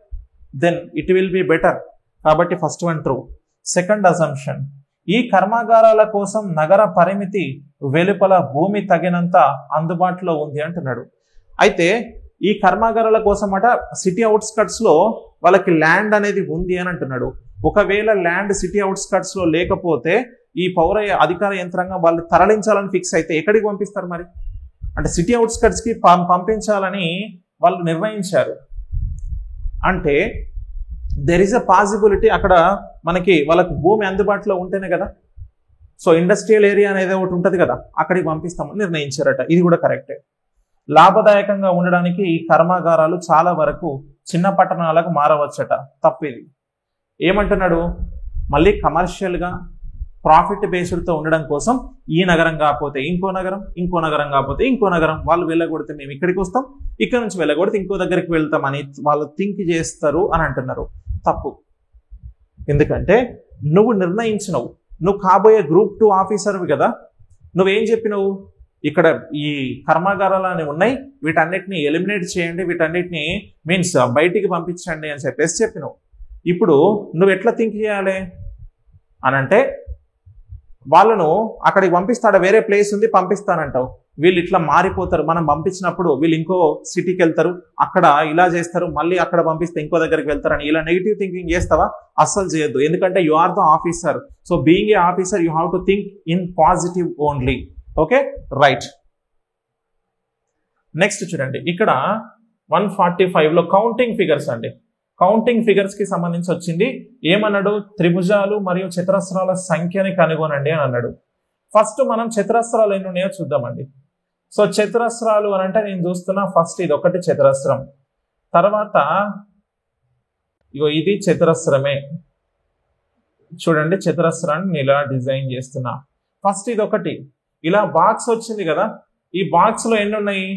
then it will be better. కాబట్టి first one true. Second assumption, ఈ కర్మాగారాల కోసం నగర పరిమితి వెలుపల భూమి తగినంత అందుబాటులో ఉంది అంటున్నాడు. అయితే ఈ కర్మాగారాల కోసం అట సిటీ అవుట్స్కట్స్ లో వాళ్ళకి ల్యాండ్ అనేది ఉంది అని అంటున్నాడు. ఒకవేళ ల్యాండ్ సిటీ అవుట్స్కట్స్ లో లేకపోతే ఈ పౌర అధికార యంత్రాంగం వాళ్ళు తరలించాలని ఫిక్స్ అయితే ఎక్కడికి పంపిస్తారు మరి? అంటే సిటీ అవుట్స్కట్స్ కి పంపించాలని వాళ్ళు నిర్ణయించారు అంటే దెర్ ఈస్ అ పాసిబిలిటీ అక్కడ మనకి వాళ్ళకి భూమి అందుబాటులో ఉంటేనే కదా. సో ఇండస్ట్రియల్ ఏరియా అనేది ఒకటి ఉంటుంది కదా, అక్కడికి పంపిస్తామని నిర్ణయించారట. ఇది కూడా కరెక్టే. లాభదాయకంగా ఉండడానికి ఈ కర్మాగారాలు చాలా వరకు చిన్న పట్టణాలకు మారవచ్చట. తప్పిది. ఏమంటున్నాడు? మళ్ళీ కమర్షియల్గా ప్రాఫిట్ బేస్డ్తో ఉండడం కోసం ఈ నగరం కాకపోతే ఇంకో నగరం, ఇంకో నగరం కాకపోతే ఇంకో నగరం, వాళ్ళు వెళ్ళగొడితే మేము ఇక్కడికి వస్తాం, ఇక్కడ నుంచి వెళ్ళగొడితే ఇంకో దగ్గరికి వెళ్తామని వాళ్ళు థింక్ చేస్తారు అని అంటున్నారు. తప్పు. ఎందుకంటే నువ్వు నిర్ణయించినవు, నువ్వు కాబోయే గ్రూప్ 2 ఆఫీసర్వి కదా, నువ్వేం చెప్పినవు, ఇక్కడ ఈ కర్మాగారాలు అనేవి ఉన్నాయి, వీటన్నిటిని ఎలిమినేట్ చేయండి, వీటన్నిటిని మీన్స్ బయటికి పంపించండి అని చెప్పినవు. ఇప్పుడు నువ్వు ఎట్లా థింక్ చేయాలి అని అంటే, వాళ్ళను అక్కడికి పంపిస్తాడు, వేరే ప్లేస్ ఉంది పంపిస్తానంటావు, వీళ్ళు ఇట్లా మారిపోతారు. మనం పంపించినప్పుడు వీళ్ళు ఇంకో సిటీకి వెళ్తారు, అక్కడ ఇలా చేస్తారు, మళ్ళీ అక్కడ పంపిస్తే ఇంకో దగ్గరికి వెళ్తారని ఇలా నెగిటివ్ థింకింగ్ చేస్తావా? అస్సలు చేయొద్దు. ఎందుకంటే you are the officer. So being a officer you have to think in positive only. Okay, right. Next చూడండి, ఇక్కడ 145లో కౌంటింగ్ ఫిగర్స్ అండి. కౌంటింగ్ ఫిగర్స్ కి సంబంధించి వచ్చింది. ఏమన్నాడు? త్రిభుజాలు మరియు చతురస్రాల సంఖ్యని కనుగొనండి అని అన్నాడు. ఫస్ట్ మనం చతురస్రాలు ఎన్ని ఉన్నాయో చూద్దామండి. సో చతురస్రాలు అని అంటే నేను చూస్తున్నా, ఫస్ట్ ఇది ఒకటి చతురస్రం, తర్వాత ఇగో ఇది చతురస్రమే. చూడండి, చతురస్రాన్ని నేను ఇలా డిజైన్ చేస్తున్నా. ఫస్ట్ ఇది ఒకటి, ఇలా బాక్స్ వచ్చింది కదా, ఈ బాక్స్ లో ఎన్ని ఉన్నాయి?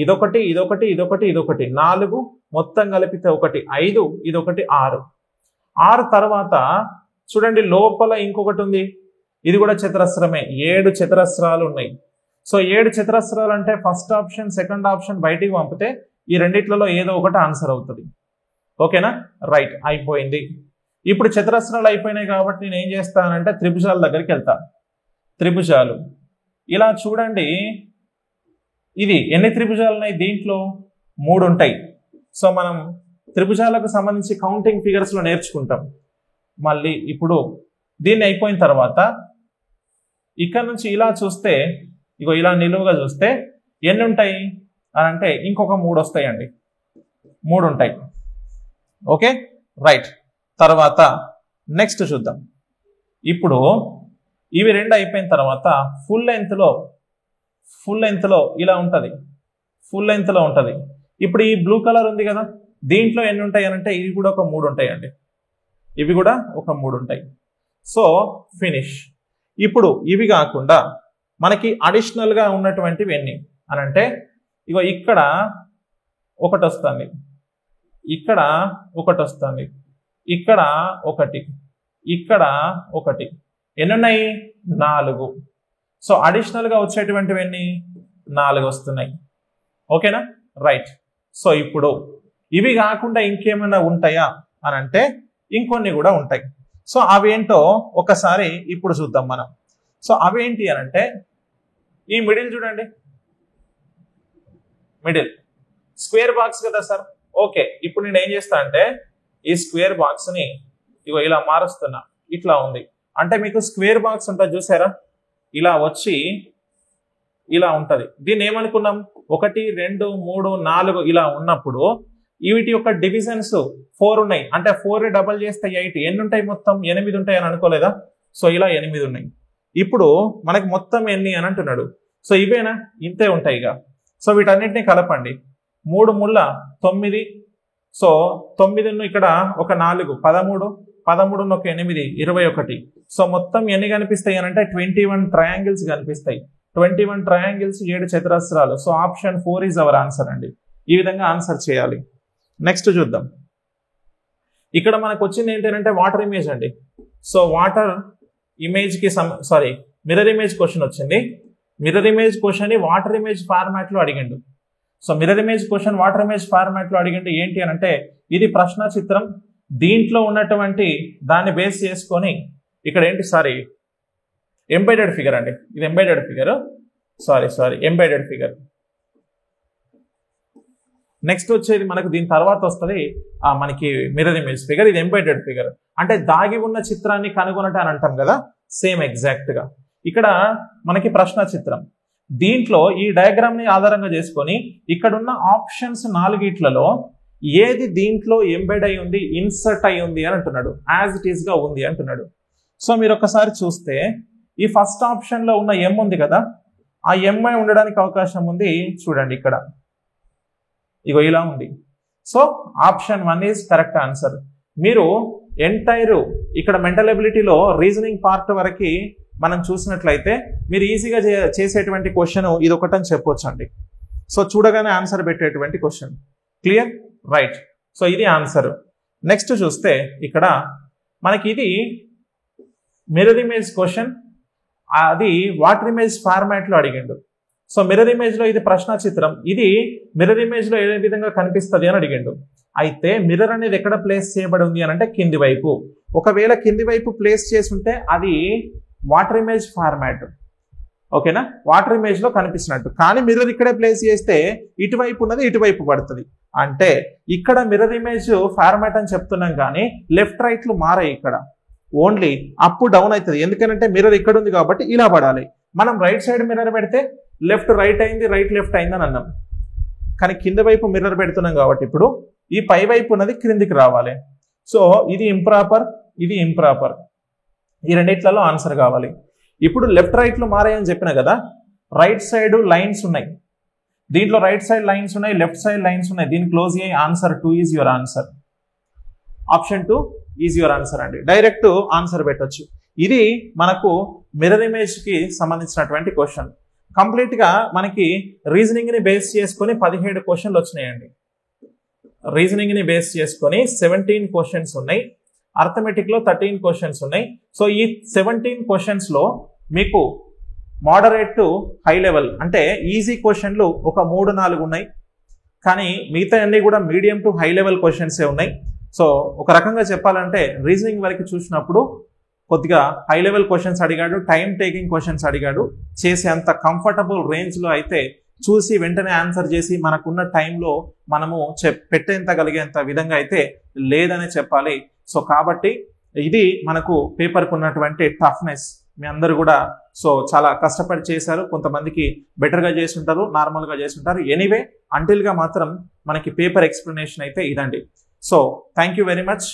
ఇదొకటి, ఇదొకటి, ఇదొకటి, ఇదొకటి, 4 మొత్తం కలిపితే 1, 5, ఇదొకటి 6. 6 తర్వాత చూడండి లోపల ఇంకొకటి ఉంది, ఇది కూడా చతురస్రమే. 7 చతురస్రాలు ఉన్నాయి. సో 7 చతురస్రాలు అంటే ఫస్ట్ ఆప్షన్, సెకండ్ ఆప్షన్ బయటికి పంపితే ఈ రెండిట్లలో ఏదో ఒకటి ఆన్సర్ అవుతుంది. ఓకేనా, రైట్, అయిపోయింది. ఇప్పుడు చతురస్రాలు అయిపోయినాయి కాబట్టి నేను ఏం చేస్తానంటే త్రిభుజాల దగ్గరికి వెళ్తా. త్రిభుజాలు ఇలా చూడండి, ఇది ఎన్ని త్రిభుజాలు ఉన్నాయి? దీంట్లో 3 ఉంటాయి. సో మనం త్రిభుజాలకు సంబంధించి కౌంటింగ్ ఫిగర్స్ లో నేర్చుకుంటాం. మళ్ళీ ఇప్పుడు దీన్ని అయిపోయిన తర్వాత ఇక్కడ నుంచి ఇలా చూస్తే, ఇగో ఇలా నిలువుగా చూస్తే ఎన్ని ఉంటాయి అని అంటే ఇంకొక 3 వస్తాయండి. 3 ఉంటాయి. Okay, right. తర్వాత నెక్స్ట్ చూద్దాం. ఇప్పుడు ఇవి 2 అయిపోయిన తర్వాత ఫుల్ లెంత్ లో ఇలా ఉంటుంది, ఫుల్ లెంత్ లో ఉంటుంది. ఇప్పుడు ఈ బ్లూ కలర్ ఉంది కదా, దీంట్లో ఎన్ని ఉంటాయి అని అంటే ఇవి కూడా ఒక 3 ఉంటాయండి, ఇవి కూడా ఒక 3 ఉంటాయి. So finish. ఇప్పుడు ఇవి కాకుండా మనకి అడిషనల్ గా ఉన్నటువంటివి ఎన్ని అని అంటే, ఇగో ఇక్కడ ఒకటి వస్తుంది, ఇక్కడ ఒకటి వస్తుంది, ఇక్కడ ఒకటి, ఇక్కడ ఒకటి, ఎన్ని ఉన్నాయి? 4. సో అడిషనల్ గా వచ్చేటువంటివి ఎన్ని? 4 వస్తున్నాయి. ఓకేనా, రైట్. సో ఇప్పుడు ఇవి కాకుండా ఇంకేమైనా ఉంటాయా అని అంటే ఇంకొన్ని కూడా ఉంటాయి. సో అవేంటో ఒకసారి ఇప్పుడు చూద్దాం మనం. సో అవేంటి అని అంటే, ఈ మిడిల్ చూడండి, మిడిల్ స్క్వేర్ బాక్స్ కదా సార్. ఓకే, ఇప్పుడు నేను ఏం చేస్తా అంటే ఈ స్క్వేర్ బాక్స్ ని ఇగో ఇలా మారుస్తున్నా. ఇట్లా ఉంది అంటే మీకు స్క్వేర్ బాక్స్ ఉంటుంది చూసారా, ఇలా వచ్చి ఇలా ఉంటది. దీన్ని ఏమనుకున్నాం? 1, 2, 3, 4 ఇలా ఉన్నప్పుడు వీటి యొక్క డివిజన్స్ 4 ఉన్నాయి. అంటే 4 డబల్ చేస్తే 8, ఎన్ని ఉంటాయి? మొత్తం 8 ఉంటాయి అని అనుకోలేదా? సో ఇలా 8 ఉన్నాయి. ఇప్పుడు మనకి మొత్తం ఎన్ని అని అంటున్నాడు. సో ఇవేనా? ఇంతే ఉంటాయి ఇక. సో వీటన్నిటిని కలపండి. 3 ముళ్ళ 9. సో 9 ఇక్కడ ఒక 4, 13, 13 ఒక 8, 21. సో మొత్తం ఎన్ని కనిపిస్తాయి అని అంటే 21 ట్రయాంగిల్స్ కనిపిస్తాయి. 21 ట్రయాంగిల్స్, 7 చతురస్రాలు. So option 4 is our answer అండి. ఈ విధంగా ఆన్సర్ చేయాలి. నెక్స్ట్ చూద్దాం. ఇక్కడ మనకు వచ్చింది ఏంటంటే వాటర్ ఇమేజ్ అండి. సో వాటర్ ఇమేజ్ కి మిర్రర్ ఇమేజ్ క్వశ్చన్ వచ్చింది. మిర్రర్ ఇమేజ్ క్వశ్చన్ ని వాటర్ ఇమేజ్ ఫార్మాట్ లో అడిగిండు. So mirror image question water image format లో అడిగిండు. ఏంటి అని అంటే ఇది ప్రశ్న చిత్రం, దీంట్లో ఉన్నటువంటి దాన్ని బేస్ చేసుకొని ఇక్కడ ఏంటి ఎంబెడెడ్ ఫిగర్ అండి. ఇది embedded figure, embedded figure. Next వచ్చేది మనకు దీని తర్వాత వస్తుంది మనకి మిర్రర్ ఇమేజ్ ఫిగర్. ఇది ఎంబెడెడ్ ఫిగర్ అంటే దాగి ఉన్న చిత్రాన్ని కనుగొనటం అని అంటాం కదా, సేమ్ ఎగ్జాక్ట్ గా. ఇక్కడ మనకి ప్రశ్న చిత్రం, దీంట్లో ఈ డయాగ్రామ్ ని ఆధారంగా చేసుకొని ఇక్కడున్న ఆప్షన్స్ 4 ఏది దీంట్లో ఎంబెడ్ అయి ఉంది, ఇన్సర్ట్ అయి ఉంది అని అంటున్నాడు, యాజ్ ఇట్ ఈస్ గా ఉంది అంటున్నాడు. సో మీరు ఒకసారి చూస్తే ఈ ఫస్ట్ ఆప్షన్ లో ఉన్న ఎం ఉంది కదా, ఆ ఎంఐ ఉండడానికి అవకాశం ఉంది. చూడండి ఇక్కడ ఇగో ఇలా ఉంది. So option 1 is correct answer. మీరు ఎంటైర్ ఇక్కడ మెంటల్ ఎబిలిటీలో రీజనింగ్ పార్ట్ వరకు మనం చూసినట్లయితే మీరు ఈజీగా చేసేటువంటి క్వశ్చన్ ఇది ఒకటని చెప్పొచ్చు అండి. సో చూడగానే ఆన్సర్ పెట్టేటువంటి క్వశ్చన్. క్లియర్? రైట్. సో ఇది ఆన్సర్. నెక్స్ట్ చూస్తే ఇక్కడ మనకి ఇది మిర్రర్ ఇమేజ్ క్వశ్చన్, అది వాటర్ ఇమేజ్ ఫార్మాట్లో అడిగిండు. సో మిర్రర్ ఇమేజ్లో ఇది ప్రశ్న చిత్రం, ఇది మిర్రర్ ఇమేజ్లో ఏ విధంగా కనిపిస్తుంది అని అడిగిండు. అయితే మిర్రర్ అనేది ఎక్కడ ప్లేస్ చేయబడి ఉంది అని అంటే కింది వైపు. ఒకవేళ కింది వైపు ప్లేస్ చేసి ఉంటే అది వాటర్ ఇమేజ్ ఫార్మాట్, ఓకేనా, వాటర్ ఇమేజ్లో కనిపిస్తున్నట్టు. కానీ మిర్రర్ ఇక్కడే ప్లేస్ చేస్తే ఇటువైపు ఉన్నది ఇటువైపు పడుతుంది. అంటే ఇక్కడ మిర్రర్ ఇమేజ్ ఫార్మాట్ అని చెప్తున్నాం కానీ లెఫ్ట్ రైట్లు మారాయి. ఇక్కడ ఓన్లీ అప్ డౌన్ అవుతుంది. ఎందుకంటే మిర్రర్ ఇక్కడ ఉంది కాబట్టి ఇలా పడాలి. మనం రైట్ సైడ్ మిర్రర్ పెడితే లెఫ్ట్ రైట్ అయింది, రైట్ లెఫ్ట్ అయింది అని అన్నాం. కానీ కింద వైపు మిర్రర్ పెడుతున్నాం కాబట్టి ఇప్పుడు ఈ పై వైపు ఉన్నది క్రిందికి రావాలి. సో ఇది ఇంప్రాపర్, ఇది ఇంప్రాపర్. ఈ రెండిట్లలో ఆన్సర్ కావాలి. ఇప్పుడు లెఫ్ట్ రైట్లు మారాయని చెప్పిన కదా, రైట్ సైడ్ లైన్స్ ఉన్నాయి, దీంట్లో రైట్ సైడ్ లైన్స్ ఉన్నాయి, లెఫ్ట్ సైడ్ లైన్స్ ఉన్నాయి. దీన్ని క్లోజ్ అయ్యి answer 2 is your answer. Option 2 is your answer అండి. డైరెక్ట్ ఆన్సర్ పెట్టొచ్చు. ఇది మనకు మిర్రర్ ఇమేజ్ కి సంబంధించినటువంటి క్వశ్చన్. కంప్లీట్ గా మనకి రీజనింగ్ ని బేస్ చేసుకొని 17 క్వశ్చన్లు వచ్చినాయండి. రీజనింగ్ ని బేస్ చేసుకొని 17 క్వశ్చన్స్ ఉన్నాయి. అర్థమెటిక్ లో 13 క్వశ్చన్స్ ఉన్నాయి. సో ఈ 17 క్వశ్చన్స్ లో మీకు మోడరేట్ టు హై లెవెల్ అంటే ఈజీ క్వశ్చన్లు ఒక 3-4 ఉన్నాయి. కానీ మిగతా అన్ని కూడా మీడియం టు హై లెవెల్ క్వశ్చన్సే ఉన్నాయి. సో ఒక రకంగా చెప్పాలంటే రీజనింగ్ వరకు చూసినప్పుడు కొద్దిగా హై లెవెల్ క్వశ్చన్స్ అడిగాడు, టైం టేకింగ్ క్వశ్చన్స్ అడిగాడు. చేసే అంత కంఫర్టబుల్ రేంజ్లో అయితే చూసి వెంటనే ఆన్సర్ చేసి మనకున్న టైంలో మనము పెట్టేంతగలిగేంత విధంగా అయితే లేదనే చెప్పాలి. సో కాబట్టి ఇది మనకు పేపర్కు ఉన్నటువంటి టఫ్నెస్. మీ అందరూ కూడా సో చాలా కష్టపడి చేశారు. కొంతమందికి బెటర్గా చేసి ఉంటారు, నార్మల్గా చేసి ఉంటారు. ఎనీవే అంటిల్గా మాత్రం మనకి పేపర్ ఎక్స్ప్లెనేషన్ అయితే ఇదండి. So thank you very much.